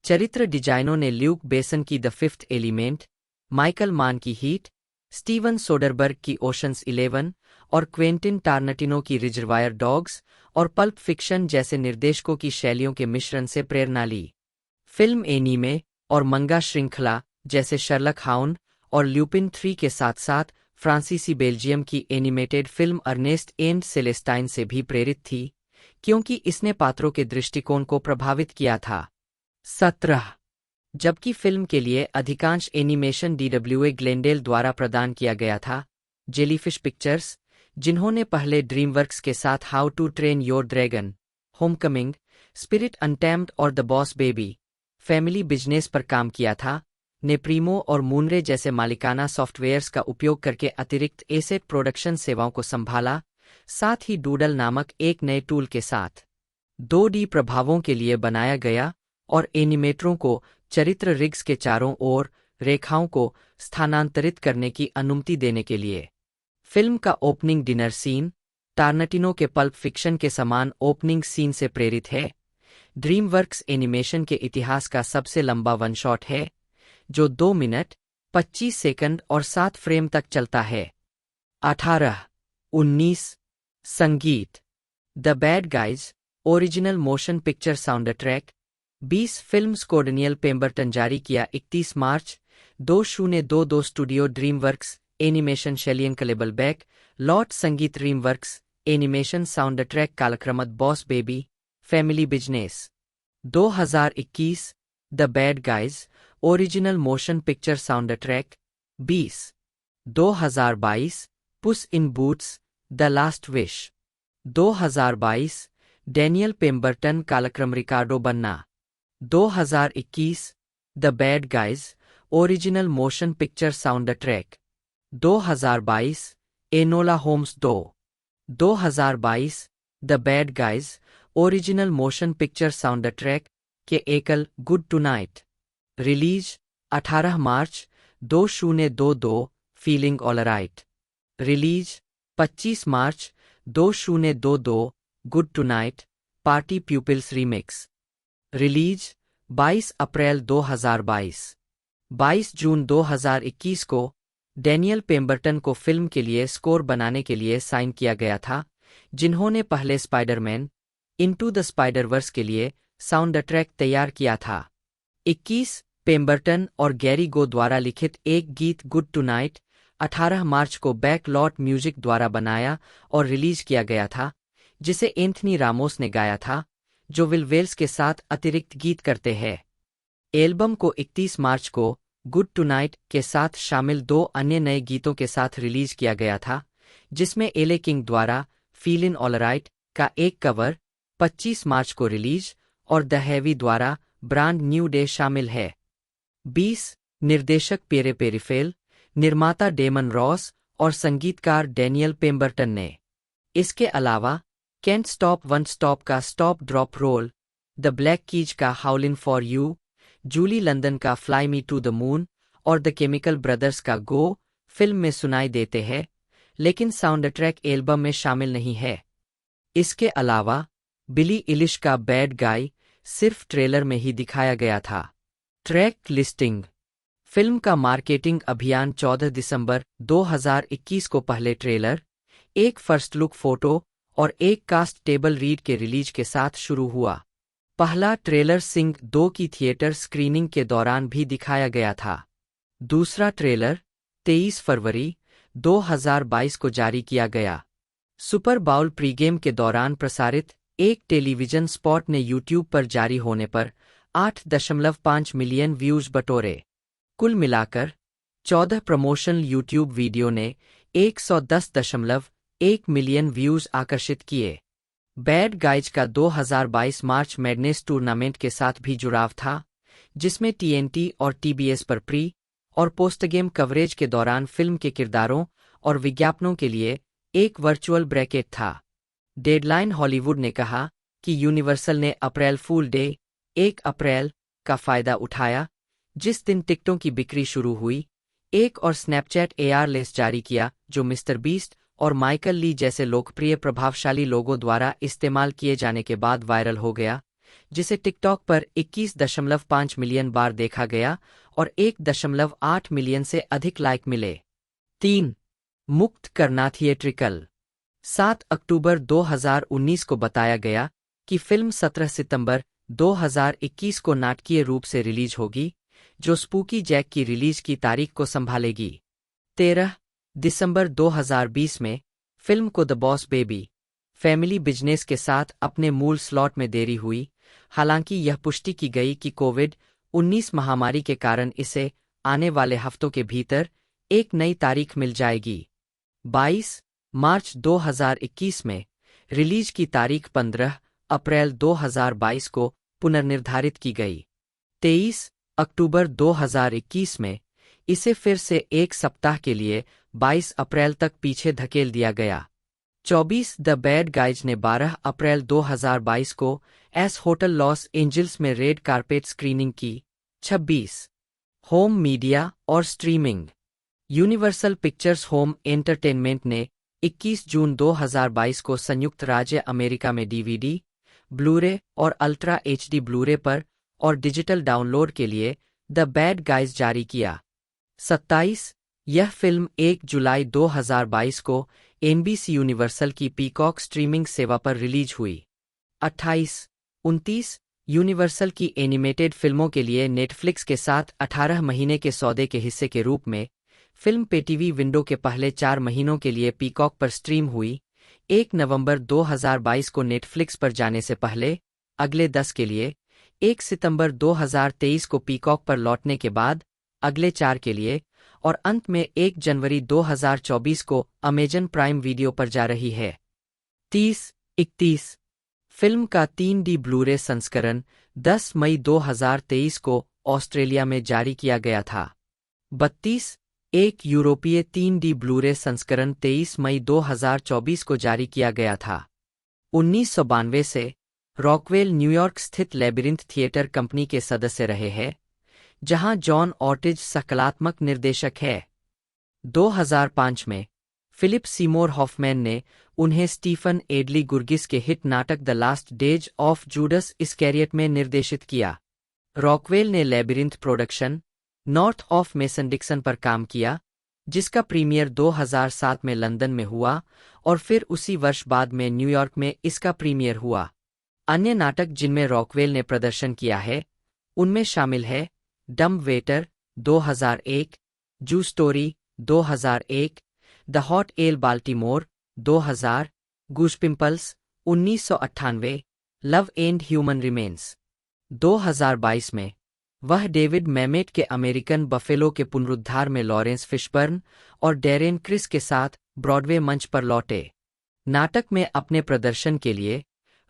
चरित्र डिजाइनों ने ल्यूक बेसन की द फिफ्थ एलिमेंट, माइकल मान की हीट, स्टीवन सोडरबर्ग की ओशंस 11 और क्वेंटिन टारनटिनो की रिजर्वायर डॉग्स और पल्प फिक्शन जैसे निर्देशकों की शैलियों के मिश्रण से प्रेरणा ली। फिल्म एनीमे और मंगा श्रृंखला जैसे शर्लक हाउंड और ल्यूपिन 3 के साथ साथ फ्रांसीसी बेल्जियम की animated film Ernest and Celestine से भी प्रेरित थी, क्योंकि इसने पात्रों के दृष्टिकोण को प्रभावित किया था। 17 जबकि फिल्म के लिए अधिकांश एनिमेशन डीडब्ल्यूए ग्लेंडेल द्वारा प्रदान किया गया था, जेलीफिश पिक्चर्स, जिन्होंने पहले ड्रीमवर्क्स के साथ how to train your dragon, homecoming, spirit untamed और the boss baby, family business पर काम किया था, ने प्रीमो और मूनरे जैसे मालिकाना सॉफ्टवेयर्स का उपयोग करके अतिरिक्त एसेट प्रोडक्शन सेवाओं को संभाला, साथ ही डूडल नामक एक नए टूल के साथ 2D प्रभावों के लिए बनाया गया और एनिमेटरों को चरित्र रिग्स के चारों ओर रेखाओं को स्थानांतरित करने की अनुमति देने के लिए। फिल्म का ओपनिंग डिनर सीन टार्नटिनो के पल्प फिक्शन के समान ओपनिंग सीन से प्रेरित है। ड्रीमवर्क्स एनिमेशन के इतिहास का सबसे लंबा वन शॉट है, जो 2 मिनट 25 सेकंड और 7 फ्रेम तक चलता है। 18 19 संगीत the bad guys original motion picture soundtrack 20 film score Daniel Pemberton जारी किया 31 मार्च 2022 स्टूडियो ड्रीमवर्क्स एनिमेशन शैलियन कलेबल बैक लॉट संगीत ड्रीमवर्क्स एनिमेशन साउंड ट्रैक कालक्रमत boss baby family business 2021 the bad guys original motion picture soundtrack 20 2022 puss in boots the last wish 2022 Daniel Pemberton कालक्रम Ricardo बन्ना 2021 the bad guys original motion picture sound track 2022 Enola Holmes 2022 the bad guys original motion picture soundtrack के एकल good tonight release 18 March 2022 feeling alright release 25 March 2022 good tonight party pupils remix release 22 April 2022 22 June 2021 को Daniel Pemberton को film के लिए score बनाने के लिए sign किया गया था, जिन्होंने पहले स्पाइडरमैन इनटू द स्पाइडरवर्स के लिए साउंड ट्रैक तैयार किया था। 21 पेम्बरटन और गैरी गो द्वारा लिखित एक गीत गुड टू नाइट 18 मार्च को बैकलॉट म्यूजिक द्वारा बनाया और रिलीज किया गया था, जिसे एंथनी रामोस ने गाया था, जो विल वेल्स के साथ अतिरिक्त गीत करते हैं। एल्बम को 31 मार्च को गुड टू नाइट के साथ शामिल 2 अन्य नए गीतों के साथ रिलीज किया गया था, जिसमें एले किंग द्वारा फीलिन ऑलराइट का एक कवर 25 मार्च को रिलीज और द हैवी द्वारा ब्रांड न्यू डे शामिल है। 20 निर्देशक पेरे पेरिफेल, निर्माता डेमन रॉस और संगीतकार डैनियल पेम्बरटन ने। इसके अलावा कैंट स्टॉप वन स्टॉप का stop drop roll, the black keys का howlin for you, Julie London का fly me to the moon और द केमिकल ब्रदर्स का गो फिल्म में सुनाई देते हैं, लेकिन साउंड ट्रैक एल्बम में शामिल नहीं है। इसके अलावा बिली इलिश का बैड गाय सिर्फ ट्रेलर में ही दिखाया गया था। Track listing. फिल्म का मार्केटिंग अभियान 14 दिसंबर 2021 को पहले ट्रेलर, एक फर्स्ट लुक फोटो और एक कास्ट टेबल रीड के रिलीज के साथ शुरू हुआ। पहला ट्रेलर सिंह 2 की थिएटर स्क्रीनिंग के दौरान भी दिखाया गया था। दूसरा ट्रेलर 23 फरवरी 2022 को जारी किया गया। सुपर बाउल प्रीगेम के दौरान प्रसारित एक टेलीविजन स्पॉट ने यूट्यूब पर जारी होने पर 8.5 मिलियन व्यूज बटोरे। कुल मिलाकर 14 प्रमोशनल यूट्यूब वीडियो ने 110.1 मिलियन व्यूज आकर्षित किए। बैड गाइज का 2022 मार्च मैडनेस टूर्नामेंट के साथ भी जुड़ाव था, जिसमें टीएनटी और टीबीएस पर प्री और पोस्ट गेम कवरेज के दौरान फिल्म के किरदारों और विज्ञापनों के लिए एक वर्चुअल ब्रैकेट था। डेडलाइन हॉलीवुड ने कहा कि यूनिवर्सल ने अप्रैल फूल डे 1 अप्रैल का फायदा उठाया, जिस दिन टिकटों की बिक्री शुरू हुई, एक और स्नैपचैट एआरलेस जारी किया जो मिस्टर बीस्ट और माइकल ली जैसे लोकप्रिय प्रभावशाली लोगों द्वारा इस्तेमाल किए जाने के बाद वायरल हो गया, जिसे टिकटॉक पर 21.5 मिलियन बार देखा गया और 1.8 मिलियन से अधिक लाइक मिले। 3. मुक्त करना थिएट्रिकल। 7 अक्टूबर 2019 को बताया गया कि फिल्म 17 सितंबर 2021 को नाटकीय रूप से रिलीज होगी, जो स्पूकी जैक की रिलीज की तारीख को संभालेगी। 13 दिसंबर 2020 में फिल्म को the boss baby family business के साथ अपने मूल स्लॉट में देरी हुई, हालांकि यह पुष्टि की गई कि कोविड-19 महामारी के कारण इसे आने वाले हफ्तों के भीतर एक नई तारीख मिल जाएगी। 22 मार्च 2021 में रिलीज की तारीख 15 अप्रैल 2022 को पुनर्निर्धारित की गई। 23 अक्टूबर 2021 में इसे फिर से एक सप्ताह के लिए 22 अप्रैल तक पीछे धकेल दिया गया। 24 द बैड गाइज ने 12 अप्रैल 2022 को एस होटल लॉस एंजल्स में रेड कारपेट स्क्रीनिंग की। 26 होम मीडिया और streaming. Universal pictures home entertainment ने 21 जून 2022 को संयुक्त राज्य अमेरिका में डीवीडी, ब्लूरे और अल्ट्रा एचडी ब्लूरे पर और डिजिटल डाउनलोड के लिए द बैड गाइज जारी किया। 27 यह फिल्म 1 जुलाई 2022 को एनबीसी यूनिवर्सल की पीकॉक स्ट्रीमिंग सेवा पर रिलीज हुई। 28 29 यूनिवर्सल की एनिमेटेड फिल्मों के लिए नेटफ्लिक्स के साथ 18 महीने के सौदे के हिस्से के रूप में फिल्म पेटीवी विंडो के पहले 4 महीनों के लिए पीकॉक पर स्ट्रीम हुई। 1 नवंबर 2022 को नेटफ्लिक्स पर जाने से पहले अगले 10 के लिए, 1 सितंबर 2023 को पीकॉक पर लौटने के बाद अगले 4 के लिए और अंत में 1 जनवरी 2024 को अमेजन प्राइम वीडियो पर जा रही है। 30-31 फिल्म का 3D ब्लूरे संस्करण 10 मई 2023 को ऑस्ट्रेलिया में जारी किया गया था। 32 एक यूरोपीय 3D ब्लूरे संस्करण 23 मई 2024 को जारी किया गया था। 1992 से रॉकवेल न्यूयॉर्क स्थित लेबिरिंथ थिएटर कंपनी के सदस्य रहे हैं, जहां जॉन ऑर्टिज सकारात्मक निर्देशक है। 2005 में फिलिप सीमोर हॉफमैन ने उन्हें स्टीफन एडली गुर्गिस के हिट नाटक the last days of Judas Iscariot में निर्देशित किया। रॉकवेल ने Labyrinth production north of Mason Dixon पर काम किया, जिसका प्रीमियर 2007 में लंदन में हुआ और फिर उसी वर्ष बाद में न्यूयॉर्क में इसका प्रीमियर हुआ। अन्य नाटक जिनमें रॉकवेल ने प्रदर्शन किया है उनमें शामिल है डम्ब वेटर 2001, जू story 2001, the hot L Baltimore 2000, गूजपिम्पल्स 1998, love and human remains. 2022 में वह डेविड मैमेट के अमेरिकन बफेलो के पुनरुद्धार में लॉरेंस फिशबर्न और डेरेन क्रिस के साथ ब्रॉडवे मंच पर लौटे। नाटक में अपने प्रदर्शन के लिए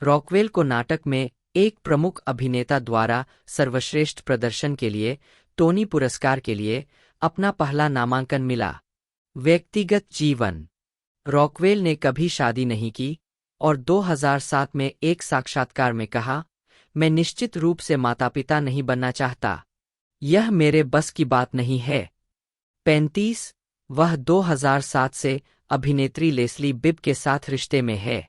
रॉकवेल को नाटक में एक प्रमुख अभिनेता द्वारा सर्वश्रेष्ठ प्रदर्शन के लिए टोनी पुरस्कार के लिए अपना पहला नामांकन मिला। व्यक्तिगत जीवन। रॉकवेल ने कभी शादी नहीं की और 2007 में एक साक्षात्कार में कहा, मैं निश्चित रूप से माता-पिता नहीं बनना चाहता। यह मेरे बस की बात नहीं है। 35 वह 2007 से अभिनेत्री लेस्ली बिब के साथ रिश्ते में है।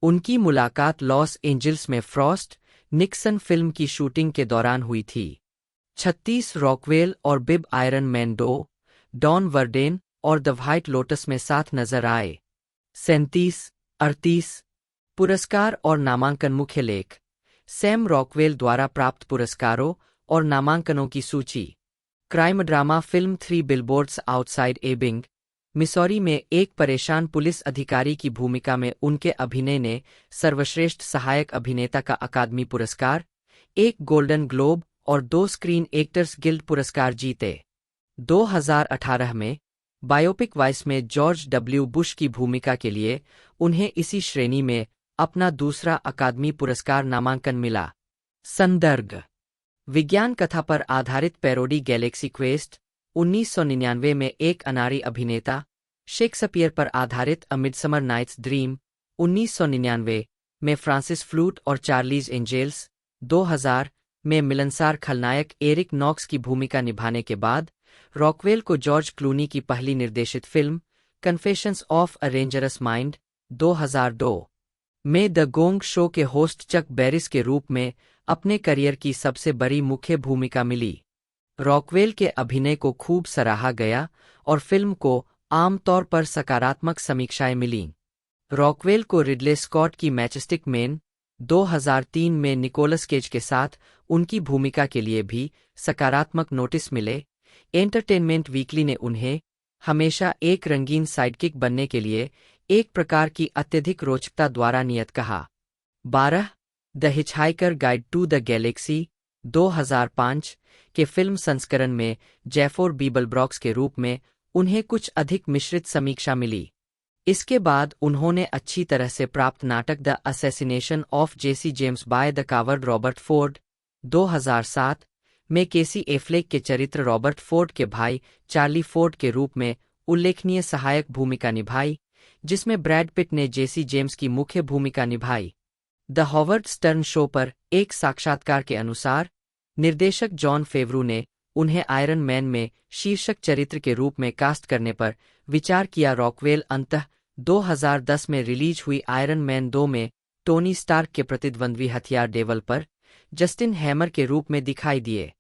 उनकी मुलाकात लॉस एंजिल्स में फ्रॉस्ट निक्सन फिल्म की शूटिंग के दौरान हुई थी। 36 रॉकवेल और बिब आयरन मैन 2, डॉन वर्डेन और द व्हाइट लोटस में साथ नजर आए। 37-38 पुरस्कार और नामांकन। मुख्य लेख। सैम रॉकवेल द्वारा प्राप्त पुरस्कारों और नामांकनों की सूची। Crime drama film 3 billboards outside Ebbing, Missouri में एक परेशान पुलिस अधिकारी की भूमिका में उनके अभिनय ने सर्वश्रेष्ठ सहायक अभिनेता का अकादमी पुरस्कार, एक गोल्डन ग्लोब और 2 स्क्रीन एक्टर्स गिल्ड पुरस्कार जीते। 2018 में बायोपिक वाइस में जॉर्ज डब्ल्यू बुश की भूमिका के लिए उन्हें इसी श्रेणी में अपना दूसरा अकादमी पुरस्कार नामांकन मिला। संदर्भ। विज्ञान कथा पर आधारित पैरोडी गैलेक्सी क्वेस्ट 1999 में एक अनाड़ी अभिनेता। शेक्सपियर पर आधारित अ मिडसमर नाइट्स ड्रीम 1999 में फ्रांसिस फ्लूट और चार्लीज एंजेल्स। 2000 में मिलनसार खलनायक एरिक नॉक्स की भूमिका निभाने के बाद रॉकवेल को जॉर्ज क्लूनी की पहली निर्देशित film confessions of a dangerous mind 2002 में द गोंग शो के होस्ट चक बैरिस के रूप में अपने करियर की सबसे बड़ी मुख्य भूमिका मिली। रॉकवेल के अभिनय को खूब सराहा गया और फिल्म को आमतौर पर सकारात्मक समीक्षाएं मिलीं। रॉकवेल को रिडले स्कॉट की मैचस्टिक मैन 2003 में निकोलस केज के साथ उनकी भूमिका के लिए भी सकारात्मक नोटिस मिले। एंटरटेनमेंट वीकली ने उन्हें हमेशा एक रंगीन साइडकिक बनने के लिए एक प्रकार की अत्यधिक रोचकता द्वारा नियत कहा। 12 the hitchhiker guide to the galaxy 2005 के फिल्म संस्करण में जेफोर बीबलब्रॉक्स के रूप में उन्हें कुछ अधिक मिश्रित समीक्षा मिली। इसके बाद उन्होंने अच्छी तरह से प्राप्त नाटक the assassination of Jesse James by the coward Robert Ford 2007 में केसी एफ्लेक के चरित्र रॉबर्ट फोर्ड के भाई चार्ली फोर्ड के रूप में उल्लेखनीय सहायक भूमिका निभाई, जिसमें ब्रैड पिट ने जेसी जेम्स की मुख्य भूमिका निभाई। द हॉवर्ड स्टर्न शो पर एक साक्षात्कार के अनुसार निर्देशक जॉन फेवरू ने उन्हें आयरन मैन में शीर्षक चरित्र के रूप में कास्ट करने पर विचार किया। रॉकवेल अंततः 2010 में रिलीज हुई आयरन मैन 2 में टोनी स्टार्क के प्रतिद्वंद्वी हथियार डेवल पर जस्टिन हैमर के रूप में दिखाई दिए।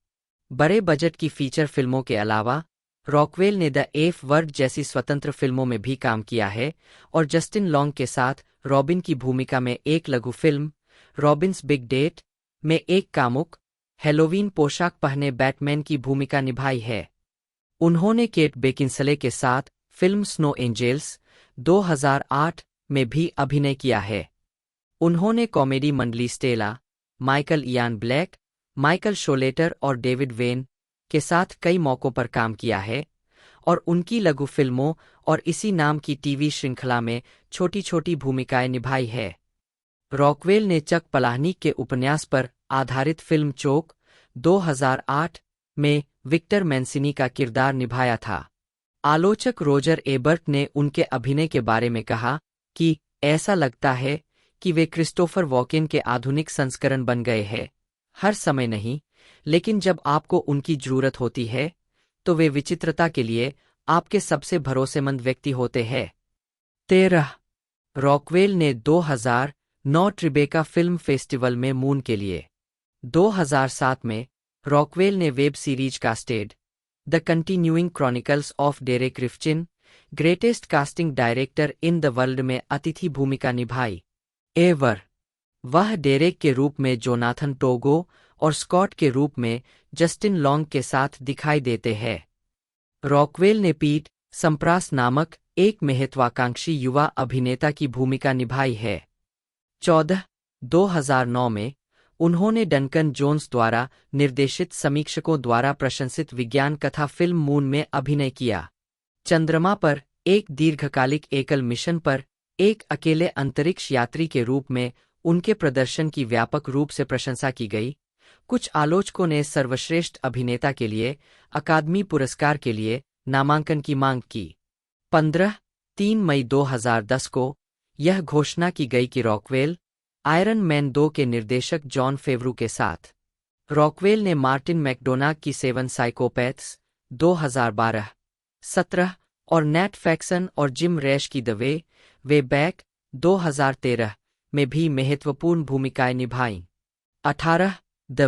बड़े बजट की फीचर फिल्मों के अलावा रॉकवेल ने द एफ वर्ड जैसी स्वतंत्र फिल्मों में भी काम किया है और जस्टिन लॉन्ग के साथ रॉबिन की भूमिका में एक लघु फिल्म रॉबिन्स बिग डेट में एक कामुक हैलोवीन पोशाक पहने बैटमैन की भूमिका निभाई है। उन्होंने केट बेकिंसले के साथ फिल्म स्नो एंजेल्स 2008 में भी अभिनय किया है। उन्होंने कॉमेडी मंडली Stella, Michael Ian Black, Michael Showalter और डेविड वेन के साथ कई मौकों पर काम किया है और उनकी लघु फिल्मों और इसी नाम की टीवी श्रृंखला में छोटी-छोटी भूमिकाएं निभाई है। रॉकवेल ने चक पलाहनी के उपन्यास पर आधारित फिल्म चोक 2008 में विक्टर मैंसिनी का किरदार निभाया था। आलोचक रोजर एबर्ट ने उनके अभिनय के बारे में कहा कि ऐसा लगता है कि वे क्रिस्टोफर वॉकेन के आधुनिक संस्करण बन गए हैं। हर समय नहीं, लेकिन जब आपको उनकी जरूरत होती है तो वे विचित्रता के लिए आपके सबसे भरोसेमंद व्यक्ति होते हैं। 13 रॉकवेल ने 2009 ट्रिबेका फिल्म फेस्टिवल में मून के लिए 2007 में रॉकवेल ने web series casted the continuing chronicles of Derek Riffchin greatest casting director in the world में अतिथि भूमिका निभाई। एवर वह डेरेक के रूप में जोनाथन टोगो और स्कॉट के रूप में जस्टिन लॉन्ग के साथ दिखाई देते हैं। रॉकवेल ने पीट सम्प्रास नामक एक महत्वाकांक्षी युवा अभिनेता की भूमिका निभाई है। 14 2009 में उन्होंने डंकन जोन्स द्वारा निर्देशित समीक्षकों द्वारा प्रशंसित विज्ञान कथा फिल्म मून में अभिनय किया। चंद्रमा पर एक दीर्घकालिक एकल मिशन पर एक अकेले अंतरिक्ष यात्री के रूप में उनके प्रदर्शन की व्यापक रूप से प्रशंसा की गई। कुछ आलोचकों ने सर्वश्रेष्ठ अभिनेता के लिए अकादमी पुरस्कार के लिए नामांकन की मांग की। 3 मई 2010 को यह घोषणा की गई कि रॉकवेल आयरन मैन 2 के निर्देशक जॉन फेवरू के साथ रॉकवेल ने मार्टिन मैकडोनाग की 7 साइकोपैथ्स 2012, 17 और नैट फैक्सन और जिम रैश की द वे बैक 2013 में भी महत्वपूर्ण भूमिकाएं निभाईं। 18 द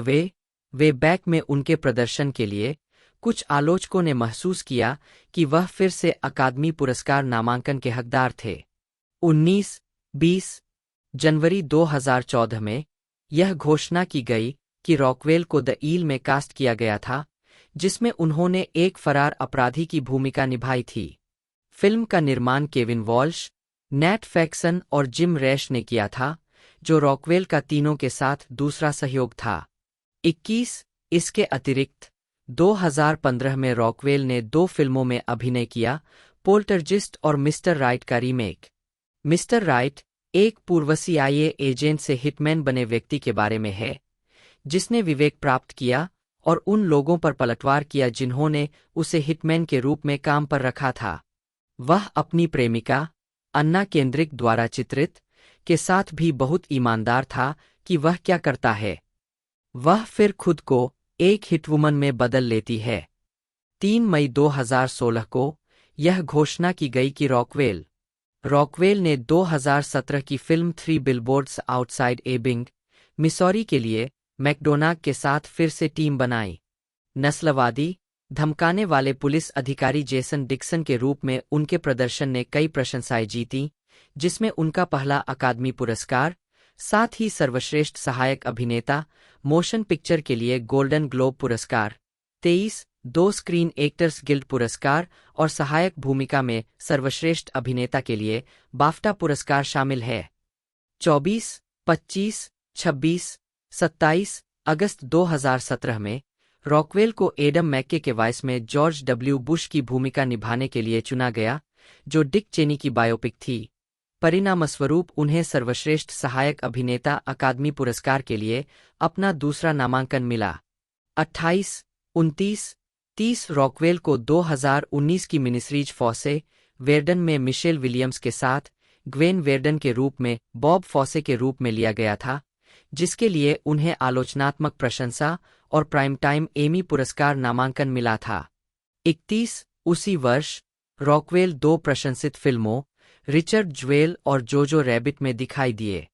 वे बैक में उनके प्रदर्शन के लिए कुछ आलोचकों ने महसूस किया कि वह फिर से अकादमी पुरस्कार नामांकन के हकदार थे। 19-20 जनवरी 2014 में यह घोषणा की गई कि रॉकवेल को द ईल में कास्ट किया गया था, जिसमें उन्होंने एक फरार अपराधी की भूमिका निभाई थी। फिल्म का निर्माण केविन वॉल्श, नैट फैक्सन और जिम रैश ने किया था, जो रॉकवेल का तीनों के साथ दूसरा सहयोग था। 21 इसके अतिरिक्त 2015 में रॉकवेल ने 2 फिल्मों में अभिनय किया, पोल्टरजिस्ट और मिस्टर राइट का रीमेक। मिस्टर राइट एक पूर्व CIA एजेंट से हिटमैन बने व्यक्ति के बारे में है, जिसने विवेक प्राप्त किया और उन लोगों पर पलटवार किया जिन्होंने उसे हिटमैन के रूप में काम पर रखा था। वह अपनी प्रेमिका अन्ना केंद्रिक द्वारा चित्रित के साथ भी बहुत ईमानदार था कि वह क्या करता है। वह फिर खुद को एक हिटवुमन में बदल लेती है। 3 मई 2016 को यह घोषणा की गई कि रॉकवेल ने 2017 की film 3 billboards outside Ebbing, Missouri के लिए मैकडोनाग के साथ फिर से टीम बनाई। नस्लवादी, धमकाने वाले पुलिस अधिकारी जेसन डिक्सन के रूप में उनके प्रदर्शन ने कई प्रशंसाएं जीतीं, जिसमें उनका पहला अकादमी पुरस्कार, साथ ही सर्वश्रेष्ठ सहायक अभिनेता मोशन पिक्चर के लिए गोल्डन ग्लोब पुरस्कार, 23 2 स्क्रीन एक्टर्स गिल्ड पुरस्कार और सहायक भूमिका में सर्वश्रेष्ठ अभिनेता के लिए बाफ्टा पुरस्कार शामिल है। 24, 25, 26, 27 अगस्त 2017 में रॉकवेल को एडम मैक्के के वॉइस में जॉर्ज W. बुश की भूमिका निभाने के लिए चुना गया, जो डिक चेनी की बायोपिक थी। परिणामस्वरूप उन्हें सर्वश्रेष्ठ सहायक अभिनेता अकादमी पुरस्कार के लिए अपना दूसरा नामांकन मिला। 28, 29, 30 रॉकवेल को 2019 की मिनीसीरीज फॉसे वेर्डन में मिशेल विलियम्स के साथ ग्वेन वेर्डन के रूप में बॉब फॉसे के रूप में लिया गया था, जिसके लिए उन्हें आलोचनात्मक प्रशंसा और प्राइम टाइम एमी पुरस्कार नामांकन मिला था। 31 उसी वर्ष रॉकवेल 2 प्रशंसित फिल्मों रिचर्ड ज्वेल और जोजो रैबिट में दिखाई दिए।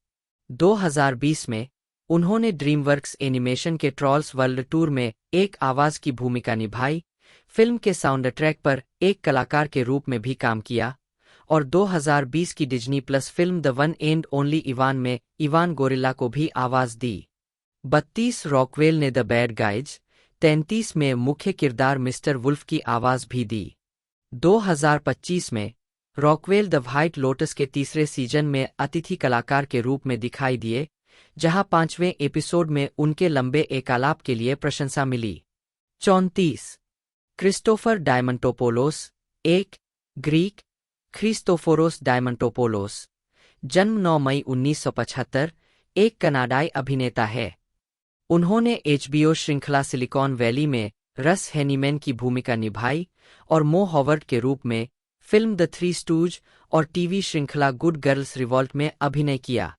2020 में उन्होंने ड्रीमवर्क्स एनिमेशन के ट्रॉल्स वर्ल्ड टूर में एक आवाज की भूमिका निभाई, फिल्म के साउंड ट्रैक पर एक कलाकार के रूप में भी काम किया और 2020 की Disney plus film the one and only Ivan में इवान गोरिल्ला को भी आवाज दी। 32 रॉकवेल ने द बैड गाइज 33 में मुख्य किरदार मिस्टर वुल्फ की आवाज भी दी। 2025 में रॉकवेल द व्हाइट लोटस के तीसरे सीजन में अतिथि कलाकार के रूप में दिखाई दिए, जहां 5वें एपिसोड में उनके लंबे एकालाप के लिए प्रशंसा मिली। 34 क्रिस्टोफर डायमंटोपोलोस, एक ग्रीक क्रिस्टोफोरोस डायमंटोपोलोस, जन्म 9 मई 1975, एक कनाडाई अभिनेता है। उन्होंने HBO श्रृंखला सिलिकॉन वैली में रस हेनीमैन की भूमिका निभाई और मो हॉवर्ड के रूप में फिल्म द थ्री स्टूज और टीवी श्रृंखला गुड गर्ल्स रिवॉल्ट में अभिनय किया।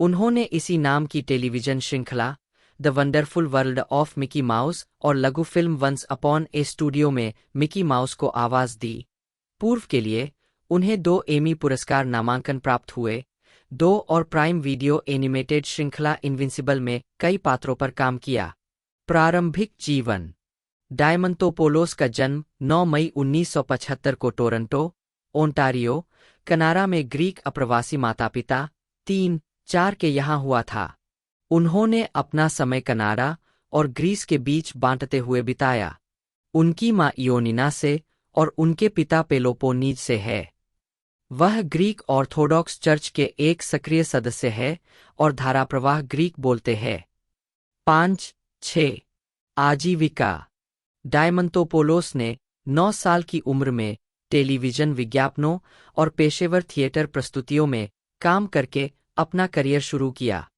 उन्होंने इसी नाम की टेलीविजन श्रृंखला the wonderful world of Mickey mouse और लघु फिल्म वंस अपॉन ए स्टूडियो में मिकी माउस को आवाज दी। पूर्व के लिए उन्हें 2 एमी पुरस्कार नामांकन प्राप्त हुए, 2 और प्राइम वीडियो एनिमेटेड श्रृंखला इनविंसिबल में कई पात्रों पर काम किया। प्रारंभिक जीवन डायमंटोपोलोस का जन्म 9 मई 1975 को टोरंटो, ओंटारियो, कनाडा में ग्रीक अप्रवासी माता-पिता 3-4 के यहाँ हुआ था। उन्होंने अपना समय कनाडा और ग्रीस के बीच बांटते हुए बिताया। उनकी माँ इयोनिना से और उनके पिता पेलोपोनीज से है। वह ग्रीक ऑर्थोडॉक्स चर्च के एक सक्रिय सदस्य है और धाराप्रवाह ग्रीक बोलते हैं। 5-6 आजीविका डायमंटोपोलोस ने 9 साल की उम्र में टेलीविजन विज्ञापनों और पेशेवर थिएटर प्रस्तुतियों में काम करके अपना करियर शुरू किया।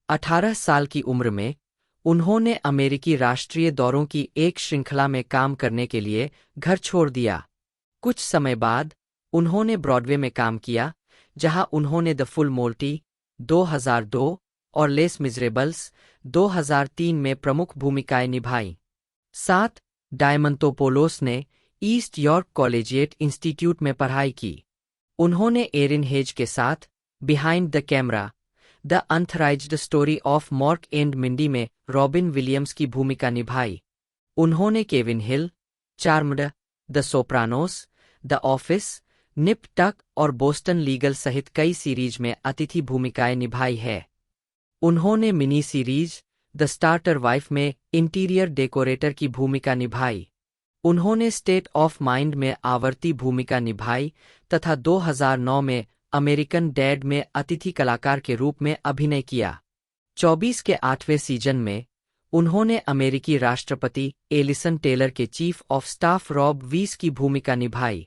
18 साल की उम्र में उन्होंने अमेरिकी राष्ट्रीय दौरों की एक श्रृंखला में काम करने के लिए घर छोड़ दिया। कुछ समय बाद उन्होंने ब्रॉडवे में काम किया, जहां उन्होंने द फुल मोंटी 2002 और लेस मिज़रेबल्स 2003 में प्रमुख भूमिकाएं निभाईं। 7. डायमंतोपोलोस ने ईस्ट यॉर्क कॉलेजिएट इंस्टीट्यूट में पढ़ाई की। उन्होंने एरिन हेज के साथ behind the camera the unauthorised story of Mork and Mindy में रॉबिन विलियम्स की भूमिका निभाई। उन्होंने Kevin Hill, Charmed, the Sopranos, the office, Nip Tuck और बोस्टन लीगल सहित कई सीरीज में अतिथि भूमिकाएं निभाई है। उन्होंने mini series the starter wife में इंटीरियर डेकोरेटर की भूमिका निभाई। उन्होंने स्टेट ऑफ माइंड में आवर्ती भूमिका निभाई तथा 2009 में अमेरिकन डैड में अतिथि कलाकार के रूप में अभिनय किया। 24 के 8वें सीजन में उन्होंने अमेरिकी राष्ट्रपति एलिसन टेलर के चीफ ऑफ स्टाफ रॉब वीस की भूमिका निभाई।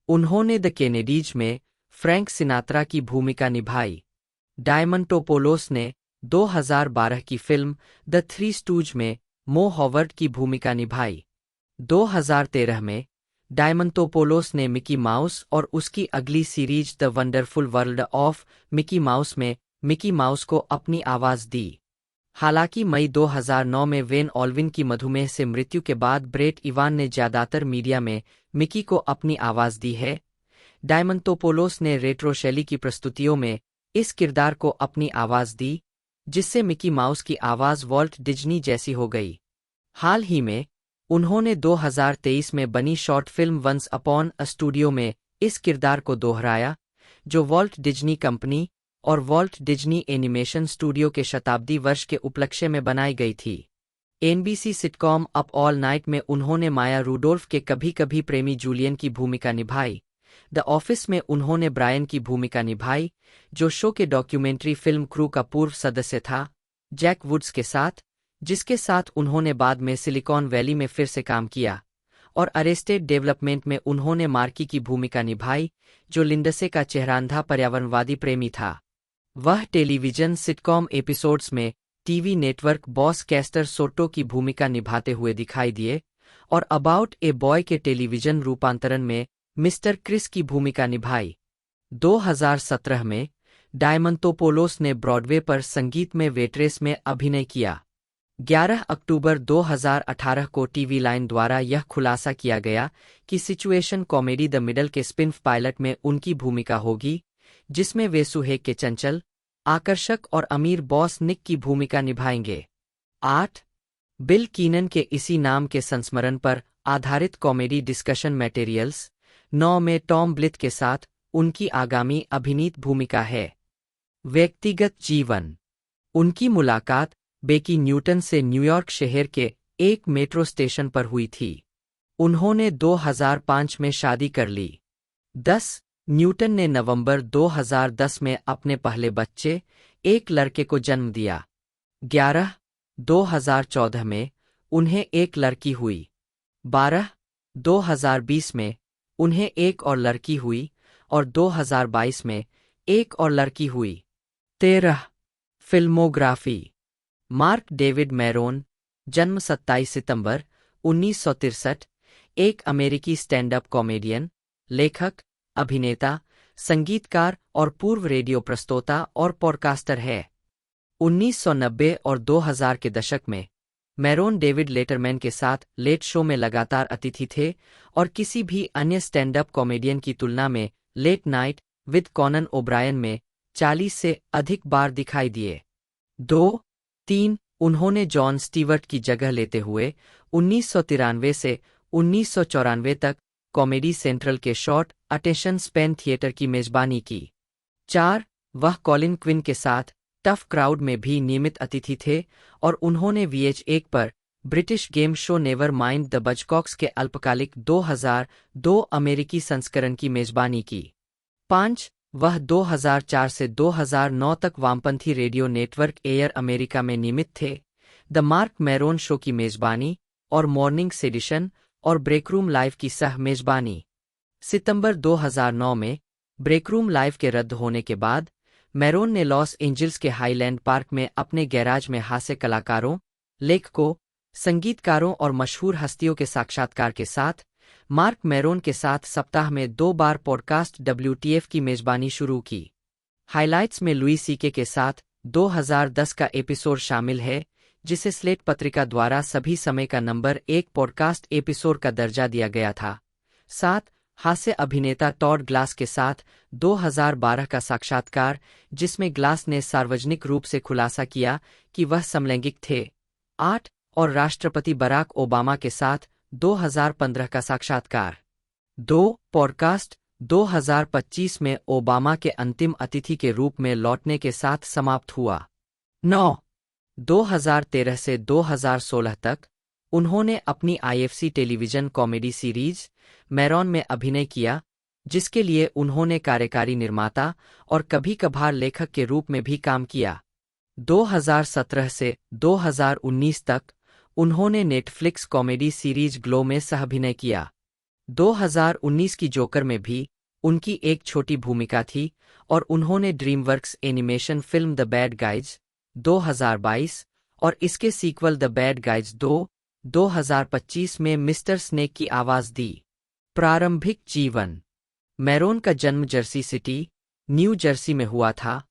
उन्होंने द केनेडीज में फ्रैंक सिनात्रा की भूमिका निभाई। डायमंटोपोलोस ने 2012 की फिल्म द थ्री स्टूज में मो हॉवर्ड की भूमिका निभाई। 2013 में डायमंटोपोलोस ने मिकी माउस और उसकी अगली series the wonderful world of Mickey mouse में मिकी माउस को अपनी आवाज दी। हालांकि मई 2009 में वेन ऑल्विन की मधुमेह से मृत्यु के बाद ब्रेट इवान ने ज्यादातर मीडिया में मिकी को अपनी आवाज दी है। डायमंटोपोलोस ने रेट्रो शैली की प्रस्तुतियों में इस किरदार को अपनी आवाज दी, जिससे मिकी माउस की आवाज वॉल्ट डिज्नी जैसी हो गई। हाल ही में उन्होंने 2023 में बनी short film once upon a studio में इस किरदार को दोहराया, जो वॉल्ट डिज्नी कंपनी और वॉल्ट डिज्नी एनिमेशन स्टूडियो के शताब्दी वर्ष के उपलक्ष्य में बनाई गई थी। NBC sitcom up all night में उन्होंने माया रूडोल्फ के कभी कभी प्रेमी जूलियन की भूमिका निभाई। द ऑफिस में उन्होंने ब्रायन की भूमिका निभाई, जो शो के डॉक्यूमेंट्री फिल्म क्रू का पूर्व सदस्य था, जैक वुड्स के साथ, जिसके साथ उन्होंने बाद में सिलिकॉन वैली में फिर से काम किया। और अरेस्टेड डेवलपमेंट में उन्होंने मार्की की भूमिका निभाई, जो लिंडसे का चेहरांधा पर्यावरणवादी प्रेमी था। वह टेलीविजन सिटकॉम एपिसोड्स में टीवी नेटवर्क बॉस कैस्टर सोटो की भूमिका निभाते हुए दिखाई दिए और अबाउट ए बॉय के टेलीविजन रूपांतरण में मिस्टर क्रिस की भूमिका निभाई। 2017 में डायमंटोपोलोस ने ब्रॉडवे पर संगीत में वेट्रेस में अभिनय किया। 11 अक्टूबर 2018 को टीवी लाइन द्वारा यह खुलासा किया गया कि सिचुएशन कॉमेडी द मिडल के स्पिन-ऑफ पायलट में उनकी भूमिका होगी, जिसमें वे सुहेग के चंचल, आकर्षक और अमीर बॉस निक की भूमिका निभाएंगे। 8. बिल कीनन के इसी नाम के संस्मरण पर आधारित कॉमेडी डिस्कशन मटेरियल्स 9 में टॉम ब्लिथ के साथ उनकी आगामी अभिनीत भूमिका है। व्यक्तिगत जीवन। उनकी मुलाकात बेकी न्यूटन से न्यूयॉर्क शहर के एक मेट्रो स्टेशन पर हुई थी। उन्होंने 2005 में शादी कर ली। 10. न्यूटन ने नवंबर 2010 में अपने पहले बच्चे, एक लड़के को जन्म दिया। 11. 2014 में उन्हें एक लड़की हुई। 12. 2020 में उन्हें एक और लड़की हुई और 2022 में एक और लड़की हुई। 13. फिल्मोग्राफी। मार्क डेविड मैरोन, जन्म 27 सितंबर 1963, एक अमेरिकी स्टैंड अप कॉमेडियन, लेखक, अभिनेता, संगीतकार और पूर्व रेडियो प्रस्तोता और पॉडकास्टर है। 1990 और 2000 के दशक में मैरोन डेविड लेटरमैन के साथ लेट शो में लगातार अतिथि थे और किसी भी अन्य स्टैंड अप कॉमेडियन की तुलना में late night with Conan O'Brien में 40 से अधिक बार दिखाई दिए। 2. 3. उन्होंने जॉन स्टीवर्ट की जगह लेते हुए 1993 से 1994 तक कॉमेडी सेंट्रल के शॉर्ट अटेंशन स्पैन थिएटर की मेजबानी की। 4. वह कॉलिन क्विन के साथ टफ क्राउड में भी नियमित अतिथि थे और उन्होंने VH1 पर British game show never mind the Buzzcocks के अल्पकालिक 2002 अमेरिकी संस्करण की मेजबानी की। 5. वह 2004 से 2009 तक वामपंथी रेडियो नेटवर्क एयर अमेरिका में नियमित थे, द मार्क मैरोन शो की मेजबानी और मॉर्निंग सेडिशन और ब्रेकरूम लाइव की सह मेजबानी। सितंबर 2009 में ब्रेकरूम लाइव के रद्द होने के बाद मैरोन ने लॉस एंजिल्स के हाईलैंड पार्क में अपने गैराज में हास्य कलाकारों, लेखकों, संगीतकारों और मशहूर हस्तियों के साक्षात्कार के साथ मार्क मैरोन के साथ सप्ताह में 2 बार पॉडकास्ट WTF की मेजबानी शुरू की। हाइलाइट्स में लुई सीके के साथ 2010 का एपिसोड शामिल है, जिसे स्लेट पत्रिका द्वारा सभी समय का नंबर 1 पॉडकास्ट एपिसोड का दर्जा दिया गया था। 7 हास्य अभिनेता टॉड ग्लास के साथ 2012 का साक्षात्कार, जिसमें ग्लास ने सार्वजनिक रूप से खुलासा किया कि वह समलैंगिक थे। 8 और राष्ट्रपति बराक ओबामा के साथ 2015 का साक्षात्कार। 2 पॉडकास्ट 2025 में ओबामा के अंतिम अतिथि के रूप में लौटने के साथ समाप्त हुआ। 9 2013 से 2016 तक उन्होंने अपनी IFC टेलीविजन कॉमेडी सीरीज मैरोन में अभिनय किया, जिसके लिए उन्होंने कार्यकारी निर्माता और कभी-कभार लेखक के रूप में भी काम किया। 2017 से 2019 तक उन्होंने नेटफ्लिक्स कॉमेडी सीरीज ग्लो में सह-अभिनय किया। 2019 की जोकर में भी उनकी एक छोटी भूमिका थी और उन्होंने DreamWorks animation film the bad guys 2022 और इसके सीक्वल द बैड गाइज 2 2025 में मिस्टर स्नेक की आवाज दी। प्रारंभिक जीवन। मैरोन का जन्म जर्सी सिटी, न्यू जर्सी में हुआ था।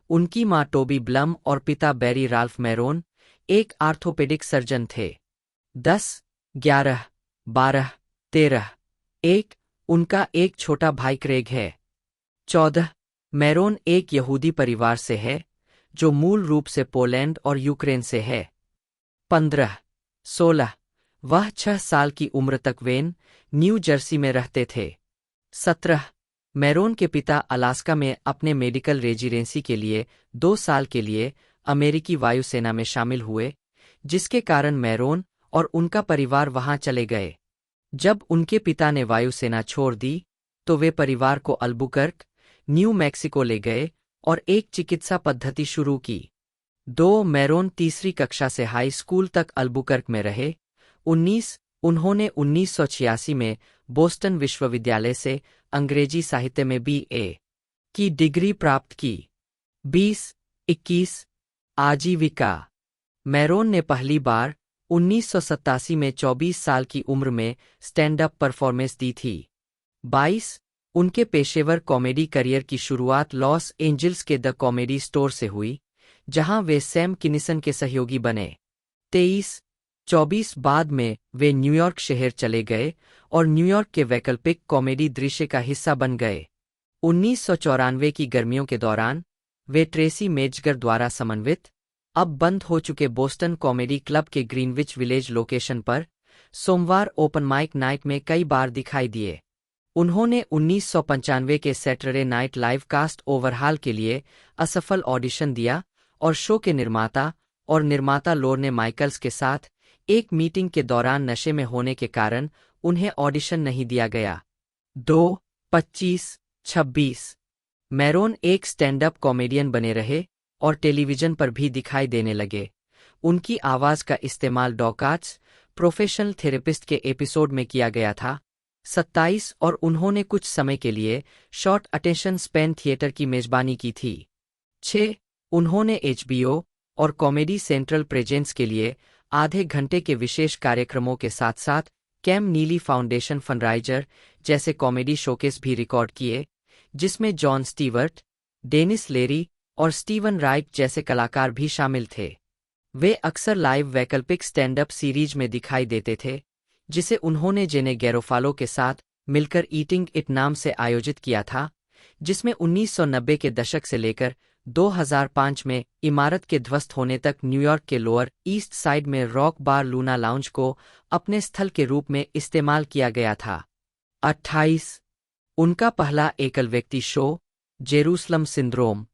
उनकी मां टोबी ब्लम और पिता बैरी राल्फ मैरोन एक आर्थोपेडिक सर्जन थे। 10, 11, 12, 13, 1 उनका एक छोटा भाई क्रेग है। 14 मैरोन एक यहूदी परिवार से है, जो मूल रूप से पोलैंड और यूक्रेन से है। 15, 16 वह 6 साल की उम्र तक वेन, न्यू जर्सी में रहते थे। 17 मैरोन के पिता अलास्का में अपने मेडिकल रेजिडेंसी के लिए 2 साल के लिए अमेरिकी वायुसेना में शामिल हुए, जिसके कारण मैरोन और उनका परिवार वहां चले गए। जब उनके पिता ने वायुसेना छोड़ दी, तो वे परिवार को अल्बुकर्क, न्यू मैक्सिको ले गए और एक चिकित्सा पद्धति शुरू की। 2 मैरोन तीसरी कक्षा से हाई स्कूल तक अल्बुकर्क में रहे। 19 उन्होंने 1986 में बोस्टन विश्वविद्यालय से अंग्रेजी साहित्य में BA की डिग्री प्राप्त की। 20 21 आजीविका। मैरोन ने पहली बार 1987 में 24 साल की उम्र में स्टैंड अप परफॉर्मेंस दी थी। 22 उनके पेशेवर कॉमेडी करियर की शुरुआत लॉस एंजल्स के द कॉमेडी स्टोर से हुई, जहां वे सैम किनिसन के सहयोगी बने। 23 24 बाद में वे न्यूयॉर्क शहर चले गए और न्यूयॉर्क के वैकल्पिक कॉमेडी दृश्य का हिस्सा बन गए। 1994 की गर्मियों के दौरान वे ट्रेसी मेजगर द्वारा समन्वित, अब बंद हो चुके बोस्टन कॉमेडी क्लब के ग्रीनविच विलेज लोकेशन पर सोमवार ओपन माइक नाइट में कई बार दिखाई दिए। उन्होंने 1995 के Saturday night live cast overhaul के लिए असफल ऑडिशन दिया और शो के निर्माता और निर्माता लोर्ने माइकल्स के साथ एक मीटिंग के दौरान नशे में होने के कारण उन्हें ऑडिशन नहीं दिया गया। 2 25 26 मैरोन एक स्टैंड अप कॉमेडियन बने रहे और टेलीविजन पर भी दिखाई देने लगे। उनकी आवाज का इस्तेमाल डॉकाट्स, प्रोफेशनल थेरेपिस्ट के एपिसोड में किया गया था। 27 और उन्होंने कुछ समय के लिए शॉर्ट अटेंशन स्पैन थिएटर की मेजबानी की थी। 6 उन्होंने HBO और कॉमेडी सेंट्रल प्रेजेंस के लिए आधे घंटे के विशेष कार्यक्रमों के साथ साथ कैम नीली फाउंडेशन फंडराइजर जैसे कॉमेडी शोकेस भी रिकॉर्ड किए, जिसमें जॉन स्टीवर्ट, डेनिस लेरी और स्टीवन राइट जैसे कलाकार भी शामिल थे। वे अक्सर लाइव वैकल्पिक स्टैंड अप सीरीज में दिखाई देते थे, जिसे उन्होंने जेने गैरोफालो के साथ मिलकर ईटिंग इट नाम से आयोजित किया था, जिसमें 1990 के दशक से लेकर 2005 में इमारत के ध्वस्त होने तक न्यूयॉर्क के लोअर ईस्ट साइड में रॉक बार लूना लाउंज को अपने स्थल के रूप में इस्तेमाल किया गया था। 28 उनका पहला एकल व्यक्ति शो जेरूसलम सिंड्रोम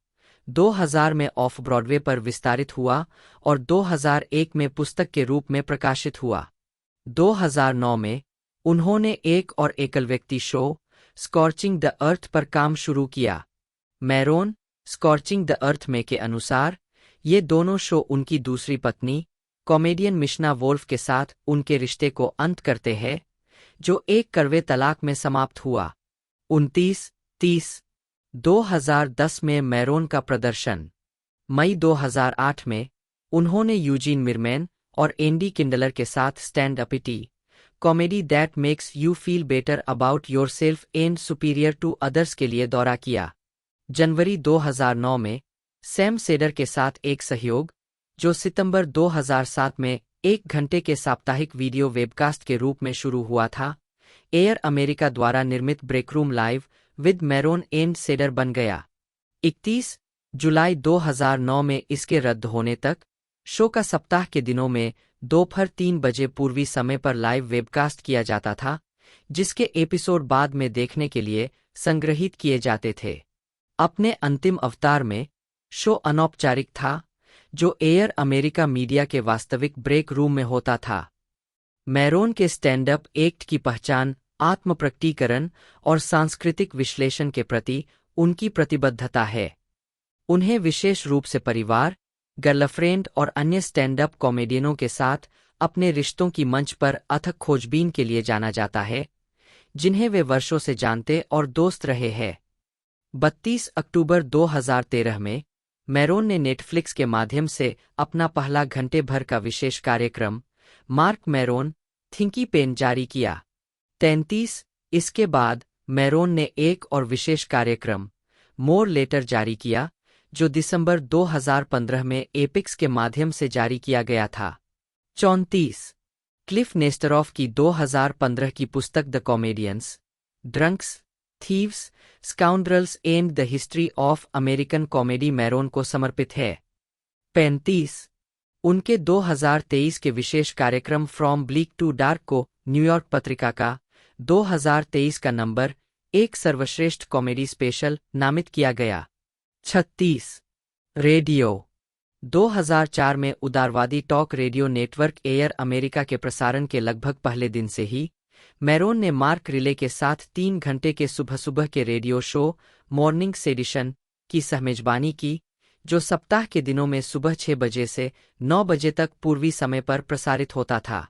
2000 में ऑफ ब्रॉडवे पर विस्तारित हुआ और 2001 में पुस्तक के रूप में प्रकाशित हुआ। 2009 में उन्होंने एक और एकल व्यक्ति शो स्कॉर्चिंग द अर्थ पर काम शुरू किया। मैरोन स्कॉर्चिंग द अर्थ में के अनुसार ये दोनों शो उनकी दूसरी पत्नी कॉमेडियन मिशना वोल्फ के साथ उनके रिश्ते को अंत करते हैं, जो एक कड़वे तलाक में समाप्त हुआ। 29-30 2010 में मैरोन का प्रदर्शन। मई 2008 में उन्होंने यूजीन मिरमैन और एंडी किंडलर के साथ stand up T comedy that makes you feel better about yourself and superior to others के लिए दौरा किया। जनवरी 2009 में सैम सेडर के साथ एक सहयोग, जो सितंबर 2007 में 1 घंटे के साप्ताहिक वीडियो वेबकास्ट के रूप में शुरू हुआ था, एयर अमेरिका द्वारा निर्मित break room live with मैरोन and shader बन गया। 31 जुलाई 2009 में इसके रद्द होने तक शो का सप्ताह के दिनों में दोपहर 3 बजे पूर्वी समय पर लाइव वेबकास्ट किया जाता था, जिसके एपिसोड बाद में देखने के लिए संग्रहित किए जाते थे। अपने अंतिम अवतार में शो अनौपचारिक था, जो एयर अमेरिका मीडिया के वास्तविक ब्रेक रूम में होता था। मैरोन के स्टैंड अप एक्ट की पहचान आत्मप्रकटीकरण और सांस्कृतिक विश्लेषण के प्रति उनकी प्रतिबद्धता है। उन्हें विशेष रूप से परिवार, गर्लफ्रेंड और अन्य स्टैंड अप कॉमेडियनों के साथ अपने रिश्तों की मंच पर अथक खोजबीन के लिए जाना जाता है, जिन्हें वे वर्षों से जानते और दोस्त रहे हैं। 32 अक्टूबर 2013 में मैरोन ने नेटफ्लिक्स के माध्यम से अपना पहला घंटे भर का विशेष कार्यक्रम मार्क मैरोन थिंकी पेन जारी किया। 33 इसके बाद मैरोन ने एक और विशेष कार्यक्रम मोर लेटर जारी किया, जो दिसंबर 2015 में एपिक्स के माध्यम से जारी किया गया था। 34 क्लिफ नेस्टरॉफ की 2015 की पुस्तक the comedians, drunks, thieves, scoundrels and the history of American comedy Maron को समर्पित है। 35 उनके 2023 के विशेष कार्यक्रम फ्रॉम ब्लीक टू डार्क को न्यूयॉर्क पत्रिका का 2023 का नंबर 1 सर्वश्रेष्ठ कॉमेडी स्पेशल नामित किया गया। 36 रेडियो 2004 में उदारवादी talk radio network air America के प्रसारण के लगभग पहले दिन से ही मैरोन ने मार्क रिले के साथ 3 घंटे के सुबह सुबह के रेडियो शो मॉर्निंग सेडिशन की सहमेजबानी की, जो सप्ताह के दिनों में सुबह 6 बजे से 9 बजे तक पूर्वी समय पर प्रसारित होता था।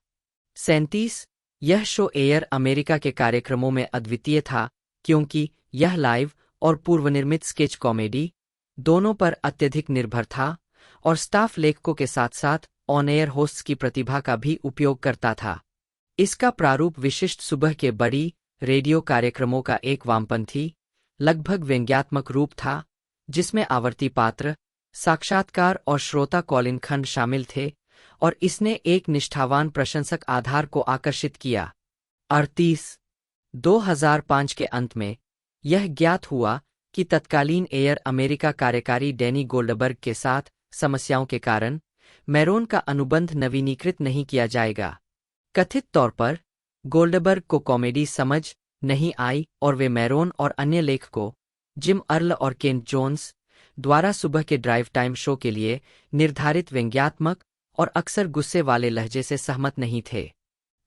37 यह शो एयर अमेरिका के कार्यक्रमों में अद्वितीय था, क्योंकि यह लाइव और पूर्वनिर्मित स्केच कॉमेडी दोनों पर अत्यधिक निर्भर था और स्टाफ लेखकों के साथ साथ ऑन एयर होस्ट्स की प्रतिभा का भी उपयोग करता था। इसका प्रारूप विशिष्ट सुबह के बड़ी रेडियो कार्यक्रमों का एक वामपंथी, लगभग व्यंग्यात्मक रूप था, जिसमें आवर्ती पात्र, साक्षात्कार और श्रोता कॉल इन खंड शामिल थे, और इसने एक निष्ठावान प्रशंसक आधार को आकर्षित किया। 38 2005 के अंत में यह ज्ञात हुआ कि तत्कालीन एयर अमेरिका कार्यकारी डैनी गोल्डबर्ग के साथ समस्याओं के कारण मैरोन का अनुबंध नवीनीकृत नहीं किया जाएगा। कथित तौर पर गोल्डबर्ग को कॉमेडी समझ नहीं आई और वे मैरोन और अन्य लेखकों जिम अर्ल और केंट जोन्स द्वारा सुबह के ड्राइव टाइम शो के लिए निर्धारित व्यंग्यात्मक और अक्सर गुस्से वाले लहजे से सहमत नहीं थे।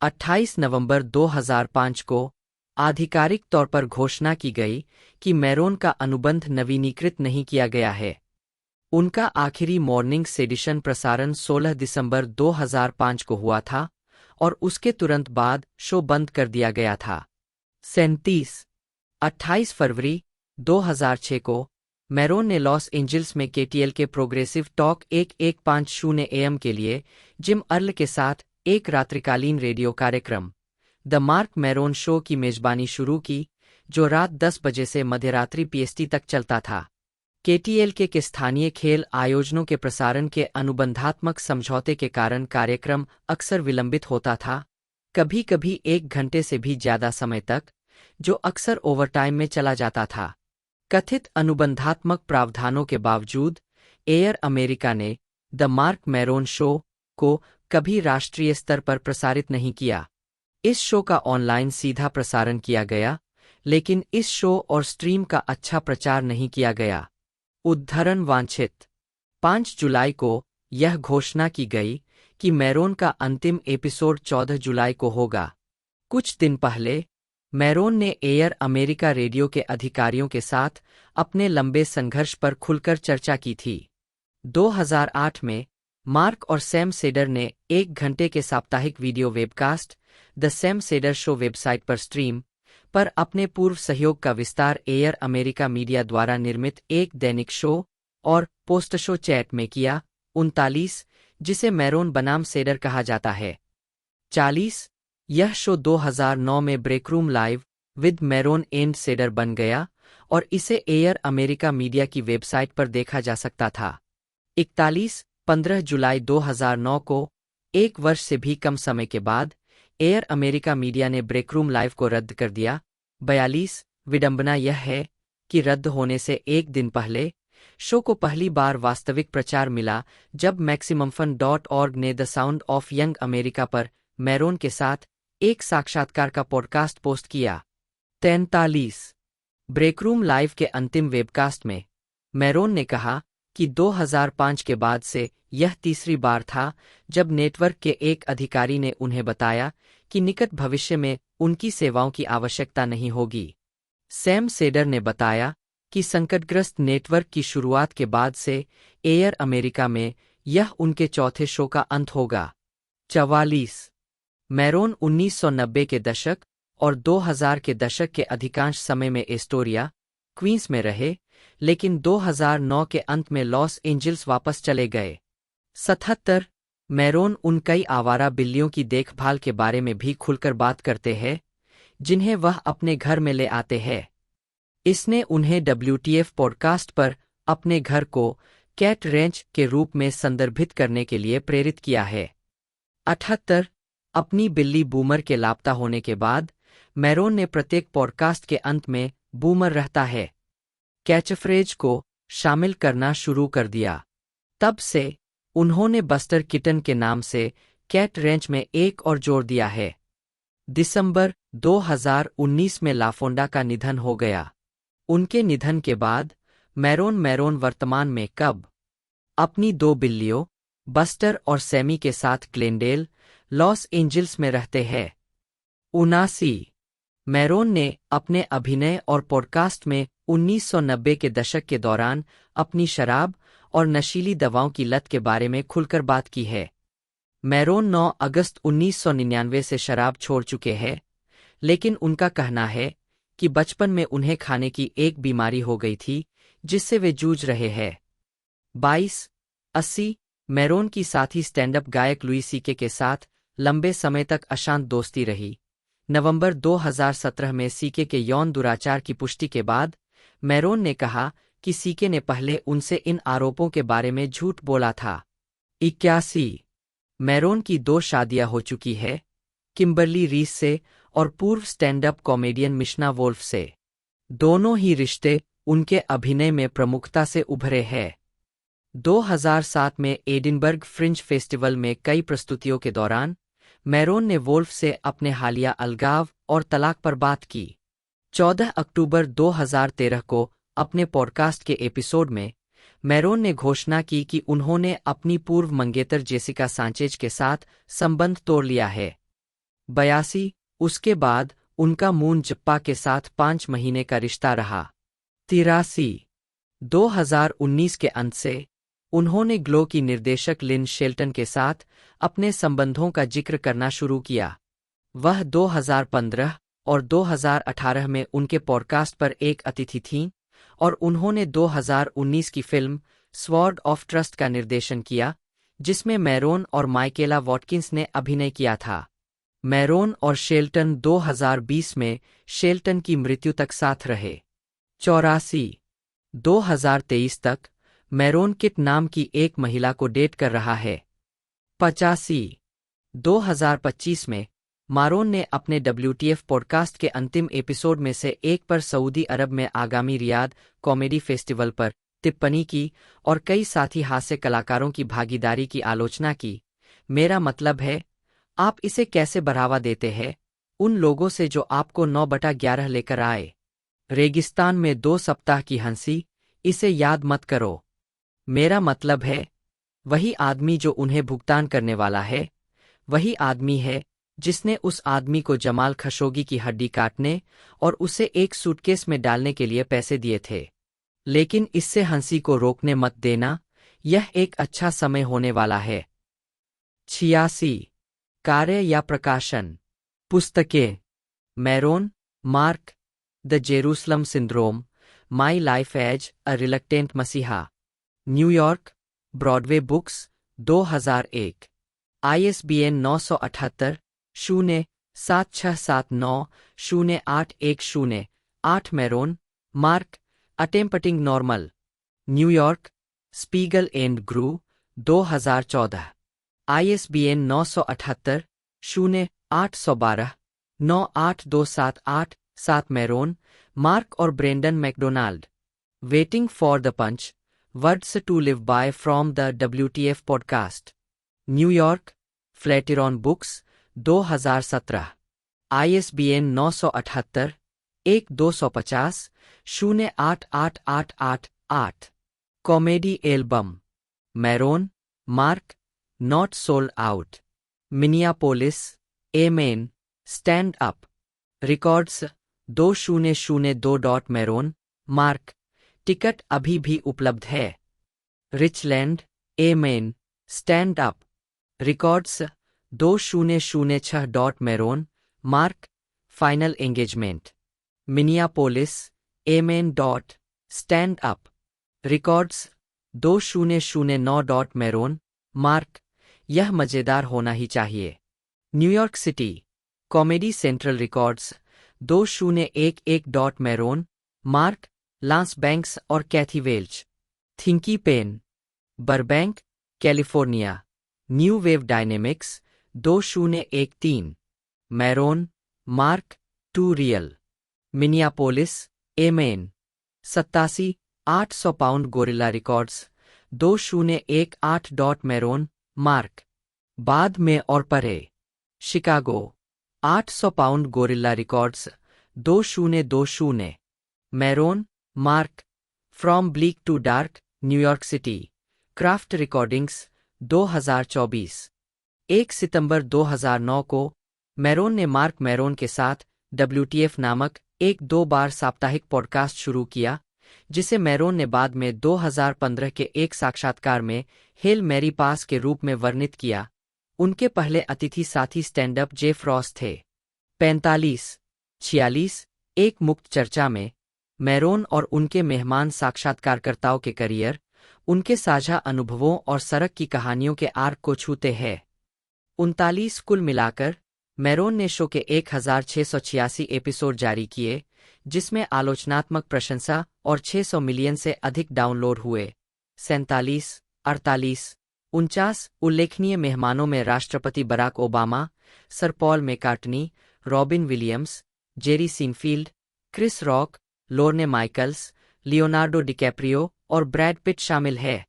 28 नवंबर 2005 को आधिकारिक तौर पर घोषणा की गई कि मैरोन का अनुबंध नवीनीकृत नहीं किया गया है। उनका आखिरी मॉर्निंग सेडिशन प्रसारण 16 दिसंबर 2005 को हुआ था और उसके तुरंत बाद शो बंद कर दिया गया था। 28 फरवरी 2006 को मैरोन ने लॉस एंजिल्स में केटीएल के प्रोग्रेसिव टॉक 1150 AM के लिए जिम अर्ल के साथ एक रात्रिकालीन रेडियो कार्यक्रम द मार्क मैरोन शो की मेजबानी शुरू की, जो रात 10 बजे से मध्यरात्रि पीएसटी तक चलता था। केटीएल के स्थानीय खेल आयोजनों के प्रसारण के अनुबंधात्मक समझौते के कारण कार्यक्रम अक्सर विलंबित होता था, कभी कभी 1 घंटे से भी ज्यादा समय तक, जो अक्सर ओवरटाइम में चला जाता था। कथित अनुबंधात्मक प्रावधानों के बावजूद एयर अमेरिका ने द मार्क मैरोन शो को कभी राष्ट्रीय स्तर पर प्रसारित नहीं किया। इस शो का ऑनलाइन सीधा प्रसारण किया गया, लेकिन इस शो और स्ट्रीम का अच्छा प्रचार नहीं किया गया। उद्धरण वांछित 5 जुलाई को यह घोषणा की गई कि मैरोन का अंतिम एपिसोड 14 जुलाई को होगा। कुछ दिन पहले मैरोन ने एयर अमेरिका रेडियो के अधिकारियों के साथ अपने लंबे संघर्ष पर खुलकर चर्चा की थी। 2008 में मार्क और सैम सेडर ने 1 घंटे के साप्ताहिक video webcast the Sam shader show website पर स्ट्रीम पर अपने पूर्व सहयोग का विस्तार एयर अमेरिका मीडिया द्वारा निर्मित एक दैनिक शो और पोस्ट शो चैट में किया। 39 जिसे मैरोन बनाम सेडर कहा जाता है। 40 यह शो 2009 में break room live with मैरोन and shader बन गया और इसे एयर अमेरिका मीडिया की वेबसाइट पर देखा जा सकता था। 15 जुलाई 2009 को, एक वर्ष से भी कम समय के बाद, एयर अमेरिका मीडिया ने ब्रेकरूम लाइव को रद्द कर दिया। 42 विडंबना यह है कि रद्द होने से एक दिन पहले शो को पहली बार वास्तविक प्रचार मिला जब MaximumFun.org ने the sound of young America पर मैरोन के साथ एक साक्षात्कार का पॉडकास्ट पोस्ट किया। 43 ब्रेकरूम लाइव के अंतिम वेबकास्ट में मैरोन ने कहा कि 2005 के बाद से यह तीसरी बार था जब नेटवर्क के एक अधिकारी ने उन्हें बताया कि निकट भविष्य में उनकी सेवाओं की आवश्यकता नहीं होगी। सैम सेडर ने बताया कि संकटग्रस्त नेटवर्क की शुरुआत के बाद से एयर अमेरिका में यह उनके चौथे शो का अंत होगा। 44 मैरोन 1990 के दशक और 2000 के दशक के अधिकांश समय में एस्टोरिया, क्वींस में रहे, लेकिन 2009 के अंत में लॉस एंजिल्स वापस चले गए। 77 मैरोन उन कई आवारा बिल्लियों की देखभाल के बारे में भी खुलकर बात करते हैं जिन्हें वह अपने घर में ले आते हैं। इसने उन्हें WTF पॉडकास्ट पर अपने घर को कैट रेंच के रूप में संदर्भित करने के लिए प्रेरित किया है। 78 अपनी बिल्ली बूमर के लापता होने के बाद मैरोन ने प्रत्येक पॉडकास्ट के अंत में बूमर रहता है कैचफ्रेज को शामिल करना शुरू कर दिया। तब से उन्होंने बस्टर किटन के नाम से कैट रेंच में एक और जोड़ दिया है। दिसंबर 2019 में लाफोंडा का निधन हो गया। उनके निधन के बाद मैरोन वर्तमान में कब अपनी 2 बिल्लियों बस्टर और सैमी के साथ ग्लेनडेल, लॉस एंजिल्स में रहते हैं। 79 मैरोन ने अपने अभिनय और पॉडकास्ट में 1990 के दशक के दौरान अपनी शराब और नशीली दवाओं की लत के बारे में खुलकर बात की है। मैरोन 9 अगस्त 1999 से शराब छोड़ चुके हैं, लेकिन उनका कहना है कि बचपन में उन्हें खाने की एक बीमारी हो गई थी जिससे वे जूझ रहे हैं। 22 80 मैरोन की साथी स्टैंड-अप गायक लुई सीके के साथ लंबे समय तक अशांत दोस्ती रही। नवंबर 2017 में सीके के यौन दुराचार की पुष्टि के बाद मैरोन ने कहा कि सीके ने पहले उनसे इन आरोपों के बारे में झूठ बोला था। 81 मैरोन की 2 शादियां हो चुकी है, किम्बरली रीस से और पूर्व स्टैंड-अप कॉमेडियन मिशना वोल्फ से। दोनों ही रिश्ते उनके अभिनय में प्रमुखता से उभरे हैं। 2007 में एडिनबर्ग फ्रिंज फेस्टिवल में कई प्रस्तुतियों के दौरान मैरोन ने वोल्फ से अपने हालिया अलगाव और तलाक पर बात की। 14 अक्टूबर 2013 को अपने पॉडकास्ट के एपिसोड में मैरोन ने घोषणा की कि उन्होंने अपनी पूर्व मंगेतर जेसिका सांचेज के साथ संबंध तोड़ लिया है। 82 उसके बाद उनका मून जप्पा के साथ 5 महीने का रिश्ता रहा। 83 2019 के अंत से उन्होंने ग्लो की निर्देशक लिन शेल्टन के साथ अपने संबंधों का जिक्र करना शुरू किया। वह 2015 और 2018 में उनके पॉडकास्ट पर एक अतिथि थीं और उन्होंने 2019 की फिल्म स्वॉर्ड ऑफ ट्रस्ट का निर्देशन किया, जिसमें मैरोन और माइकेला वॉटकिंस ने अभिनय किया था। मैरोन और शेल्टन 2020 में शेल्टन की मृत्यु तक साथ रहे। 84 2023 तक मैरोन किट नाम की एक महिला को डेट कर रहा है। 85 2025 में मारोन ने अपने WTF पॉडकास्ट के अंतिम एपिसोड में से एक पर सऊदी अरब में आगामी रियाद कॉमेडी फेस्टिवल पर टिप्पणी की और कई साथी हास्य कलाकारों की भागीदारी की आलोचना की। मेरा मतलब है, आप इसे कैसे बढ़ावा देते हैं उन लोगों से जो आपको 9/11 लेकर आए। रेगिस्तान में 2 सप्ताह की हंसी, इसे याद मत करो। मेरा मतलब है, वही आदमी जो उन्हें भुगतान करने वाला है, वही आदमी है जिसने उस आदमी को जमाल खशोगी की हड्डी काटने और उसे एक सूटकेस में डालने के लिए पैसे दिए थे। लेकिन इससे हंसी को रोकने मत देना, यह एक अच्छा समय होने वाला है। 86 कार्य या प्रकाशन। पुस्तकें: Maron, Mark, the Jerusalem syndrome, my life as a reluctant मसीहा, New York, Broadway books, 2001। ISBN 978-0 76790810 Maron, Mark, attempting normal, New York, Spiegel and Grau, 2014। ISBN 978-0812-98278-7 Maron, Mark और Brendan McDonald. Waiting for the punch, words to live by from the WTF podcast, New York, Flatiron books, 2017। ISBN 978-1250-08888। Comedy album, Maron, Mark, not sold out, Minneapolis, MN, stand up, records, 2002 मैरोन, mark, ticket अभी भी उपलब्ध है, Richland, MN, stand up, records, 2006 Maron, Mark, final engagement, Minneapolis, MN stand up, records, 2009 Maron, Mark, यह मजेदार होना ही चाहिए, New York city, comedy central records, 2011 Maron, Mark, Lance Banks और Kathy Welch, thinky pain, Burbank, California, new wave dynamics, 2013, Maron, Mark, too real, Minneapolis, MN, 87,800 pound gorilla records, 2018 Maron, Mark, बाद में और परे, Chicago, 800 pound gorilla records, 2020, Maron, Mark, from bleak to dark, New York city, craft recordings, 2024। 1 सितंबर 2009 को मैरोन ने mark मैरोन के साथ WTF नामक एक 2 बार साप्ताहिक पॉडकास्ट शुरू किया, जिसे मैरोन ने बाद में 2015 के एक साक्षात्कार में हेल मैरी पास के रूप में वर्णित किया। उनके पहले अतिथि साथी स्टैंड अप जे फ्रॉस थे। 45-46 एक मुक्त चर्चा में मैरोन और उनके मेहमान साक्षात्कारकर्ताओं के करियर, उनके साझा अनुभवों और सड़क की कहानियों के आर्क को छूते हैं। 39 कुल मिलाकर मैरोन ने शो के 1686 एपिसोड जारी किए, जिसमें आलोचनात्मक प्रशंसा और 600 मिलियन से अधिक डाउनलोड हुए। 47-48-49 उल्लेखनीय मेहमानों में राष्ट्रपति Barack Obama, sir Paul McCartney, Robin Williams, Jerry Seinfeld, Chris Rock, Lorne Michaels, Leonardo DiCaprio और ब्रैड पिट शामिल है।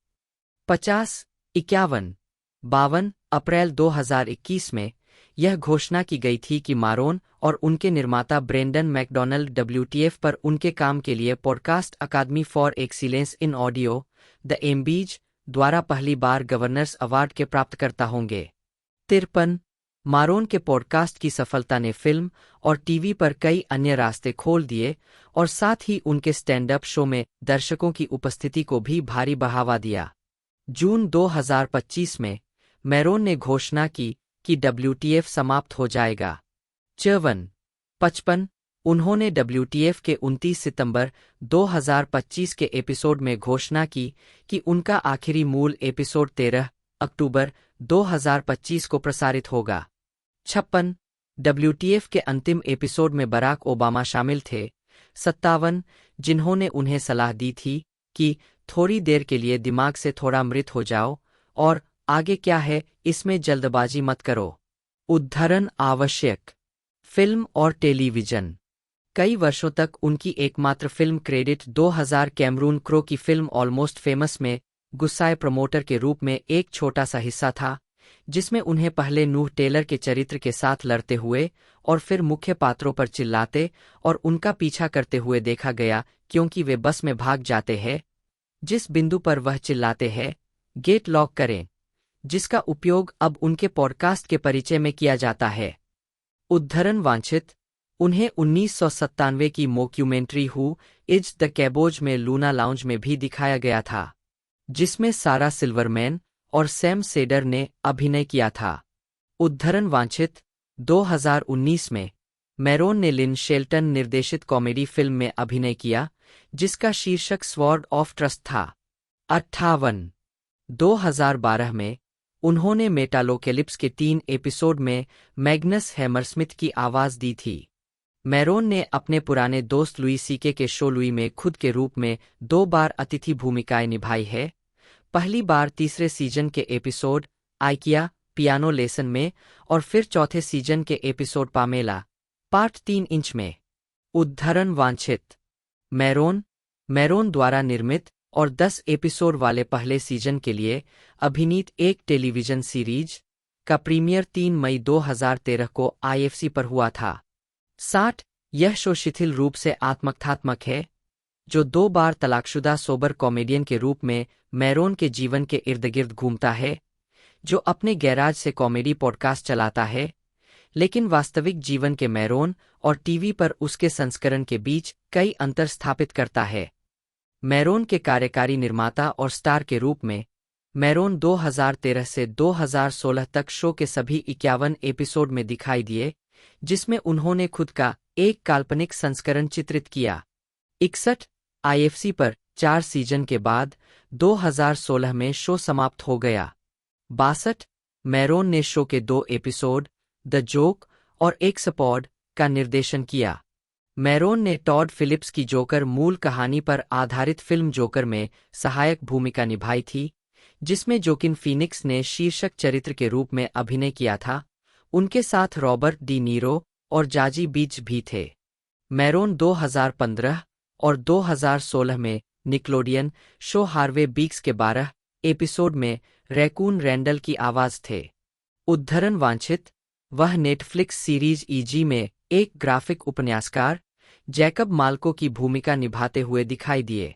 50-51-52 अप्रैल 2021 में यह घोषणा की गई थी कि मारोन और उनके निर्माता ब्रेंडन मैकडोनाल्ड WTF पर उनके काम के लिए पॉडकास्ट अकादमी for excellence in audio, the Ambies, द्वारा पहली बार गवर्नर्स अवार्ड के प्राप्तकर्ता होंगे। 53 मारोन के पॉडकास्ट की सफलता ने फिल्म और टीवी पर कई अन्य रास्ते खोल दिए और साथ ही उनके स्टैंड अप शो में दर्शकों की उपस्थिति को भी भारी बढ़ावा दिया। जून 2025 में मैरोन ने घोषणा की कि WTF समाप्त हो जाएगा। 54-55 उन्होंने WTF के 29 सितंबर 2025 के एपिसोड में घोषणा की कि उनका आखिरी मूल एपिसोड 13 अक्टूबर 2025 को प्रसारित होगा। 56 WTF के अंतिम एपिसोड में बराक ओबामा शामिल थे। 57 जिन्होंने उन्हें सलाह दी थी कि थोड़ी देर के लिए दिमाग से थोड़ा मृत हो जाओ और आगे क्या है इसमें जल्दबाजी मत करो। उद्धरण आवश्यक। फिल्म और टेलीविजन। कई वर्षों तक उनकी एकमात्र फिल्म क्रेडिट 2000 कैमरून क्रो की फिल्म ऑलमोस्ट फेमस में गुस्साए प्रमोटर के रूप में एक छोटा सा हिस्सा था, जिसमें उन्हें पहले नूह टेलर के चरित्र के साथ लड़ते हुए और फिर मुख्य पात्रों पर चिल्लाते और उनका पीछा करते हुए देखा गया, क्योंकि वे बस में भाग जाते हैं। जिस बिंदु पर वह चिल्लाते हैं, गेट लॉक करें, जिसका उपयोग अब उनके पॉडकास्ट के परिचय में किया जाता है। उद्धरण वांछित। उन्हें 1997 की मॉक्यूमेंट्री हु इज द कैबोज में लूना लाउंज में भी दिखाया गया था, जिसमें सारा सिल्वरमैन और सैम सेडर ने अभिनय किया था। उद्धरण वांछित। 2019 में मैरोन ने लिन शेल्टन निर्देशित कॉमेडी फिल्म में अभिनय किया, जिसका शीर्षक स्वॉर्ड ऑफ ट्रस्ट था। 58 2012 में उन्होंने मेटालोकेलिप्स के 3 एपिसोड में मैग्नस हैमरस्मिथ की आवाज दी थी। मैरोन ने अपने पुराने दोस्त लुई सीके के शो लुई में खुद के रूप में 2 बार अतिथि भूमिकाएं निभाई है। पहली बार तीसरे सीजन के एपिसोड आइकिया पियानो लेसन में और फिर चौथे सीजन के एपिसोड पामेला पार्ट 3 इंच में। उद्धरण वांछित मैरोन द्वारा निर्मित और 10 एपिसोड वाले पहले सीजन के लिए अभिनीत एक टेलीविजन सीरीज का प्रीमियर 3 मई 2013 को आईएफसी पर हुआ था। 60 यह शो शिथिल रूप से आत्मकथात्मक है, जो 2 बार तलाकशुदा सोबर कॉमेडियन के रूप में मैरोन के जीवन के इर्द-गिर्द घूमता है, जो अपने गैराज से कॉमेडी पॉडकास्ट चलाता है, लेकिन वास्तविक जीवन के मैरोन और टीवी पर उसके संस्करण के बीच कई अंतर स्थापित करता है। मैरोन के कार्यकारी निर्माता और स्टार के रूप में मैरोन 2013 से 2016 तक शो के सभी 51 एपिसोड में दिखाई दिए, जिसमें उन्होंने खुद का एक काल्पनिक संस्करण चित्रित किया। 61 आईएफसी पर 4 सीजन के बाद 2016 में शो समाप्त हो गया। 62 मैरोन ने शो के 2 एपिसोड द जोक और एक स्पॉड का निर्देशन किया। मैरोन ने टॉड फिलिप्स की जोकर मूल कहानी पर आधारित फिल्म जोकर में सहायक भूमिका निभाई थी, जिसमें जोकिन फीनिक्स ने शीर्षक चरित्र के रूप में अभिनय किया था। उनके साथ रॉबर्ट डी नीरो और जाजी बीच भी थे। मैरोन 2015 और 2016 में निकलोडियन शो हार्वे बीक्स के 12 एपिसोड में रैकून रैंडल की आवाज थे। उद्धरण वांछित वह नेटफ्लिक्स सीरीज ईजी में एक ग्राफिक उपन्यासकार जैकब माल्को की भूमिका निभाते हुए दिखाई दिए।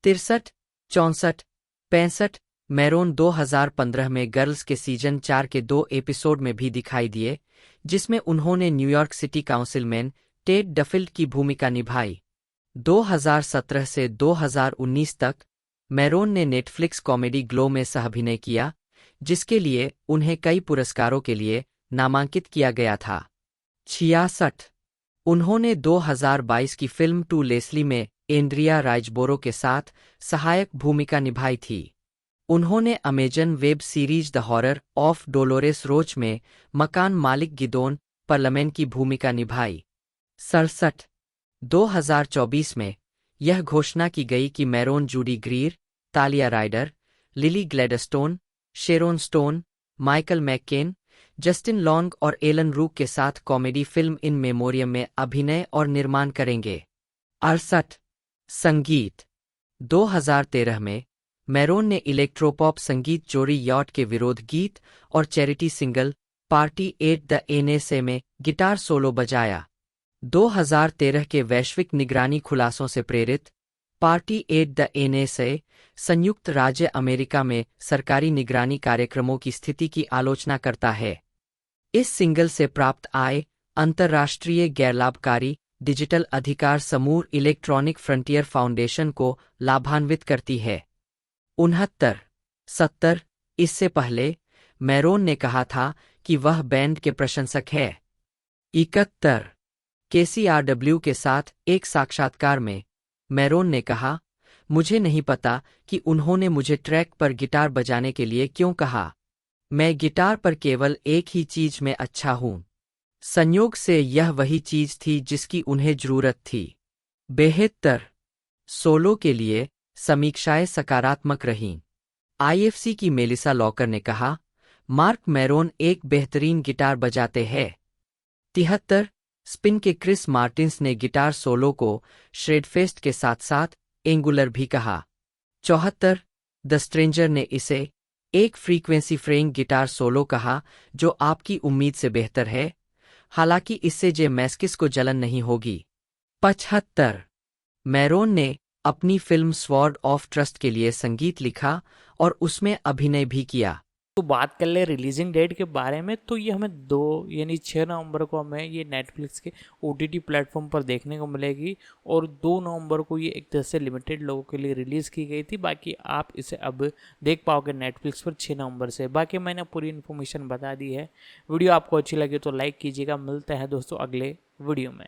63 64 65 मैरोन 2015 में गर्ल्स के सीजन 4 के 2 एपिसोड में भी दिखाई दिए, जिसमें उन्होंने न्यूयॉर्क सिटी काउंसिलमैन टेड डफिल्ड की भूमिका निभाई। 2017 से 2019 तक मैरोन ने नेटफ्लिक्स कॉमेडी ग्लो में सहअभिनय किया, जिसके लिए उन्हें कई पुरस्कारों के लिए नामांकित किया गया था। 66 उन्होंने 2022 की फिल्म टू लेस्ली में एंड्रिया राइजबोरो के साथ सहायक भूमिका निभाई थी। उन्होंने Amazon web series the horror of Dolores Roach में मकान मालिक गिदोन परलमैन की भूमिका निभाई। 67 2024 में यह घोषणा की गई कि Maron Judy Greer, Talia Ryder, Lily Gladstone, Sharon Stone, Michael McKean, Justin Long और एलन रूक के साथ कॉमेडी फिल्म इन मेमोरियम में अभिनय और निर्माण करेंगे। 68 संगीत 2013 में मैरोन ने इलेक्ट्रोपॉप संगीत चोरी यॉट के विरोध गीत और charity single party at the NSA में गिटार सोलो बजाया। 2013 के वैश्विक निगरानी खुलासों से प्रेरित पार्टी एट द एनएसए संयुक्त राज्य अमेरिका में सरकारी निगरानी कार्यक्रमों की स्थिति की आलोचना करता है। इस सिंगल से प्राप्त आय अंतर्राष्ट्रीय गैरलाभकारी डिजिटल अधिकार समूह इलेक्ट्रॉनिक फ्रंटियर फाउंडेशन को लाभान्वित करती है। 69 70 इससे पहले मैरोन ने कहा था कि वह बैंड के प्रशंसक है। 71 KCRW के साथ एक साक्षात्कार में मैरोन ने कहा, मुझे नहीं पता कि उन्होंने मुझे ट्रैक पर गिटार बजाने के लिए क्यों कहा। मैं गिटार पर केवल एक ही चीज में अच्छा हूं। संयोग से यह वही चीज थी जिसकी उन्हें जरूरत थी। 72 सोलो के लिए समीक्षाएं सकारात्मक रहीं। आईएफसी की मेलिसा लॉकर ने कहा, मार्क मैरोन एक बेहतरीन गिटार बजाते हैं। 73 स्पिन के क्रिस मार्टिन्स ने गिटार सोलो को श्रेडफेस्ट के साथ साथ एंगुलर भी कहा। 74 द स्ट्रेंजर ने इसे एक फ्रीक्वेंसी फ्रेइंग गिटार सोलो कहा जो आपकी उम्मीद से बेहतर है, हालांकि इससे जे मैस्किस को जलन नहीं होगी। 75 मैरोन ने अपनी फिल्म स्वॉर्ड ऑफ ट्रस्ट के लिए संगीत लिखा और उसमें अभिनय भी किया। तो बात कर ले रिलीजिंग डेट के बारे में, तो ये हमें 6 नवंबर को हमें ये नेटफ्लिक्स के OTT प्लेटफॉर्म पर देखने को मिलेगी और 2 नवंबर को ये एक तरह से लिमिटेड लोगों के लिए रिलीज़ की गई थी। बाकी आप इसे अब देख पाओगे नेटफ्लिक्स पर 6 नवंबर से। बाकी मैंने पूरी इन्फॉर्मेशन बता दी है। वीडियो आपको अच्छी लगी तो लाइक कीजिएगा। मिलते हैं दोस्तों अगले वीडियो में।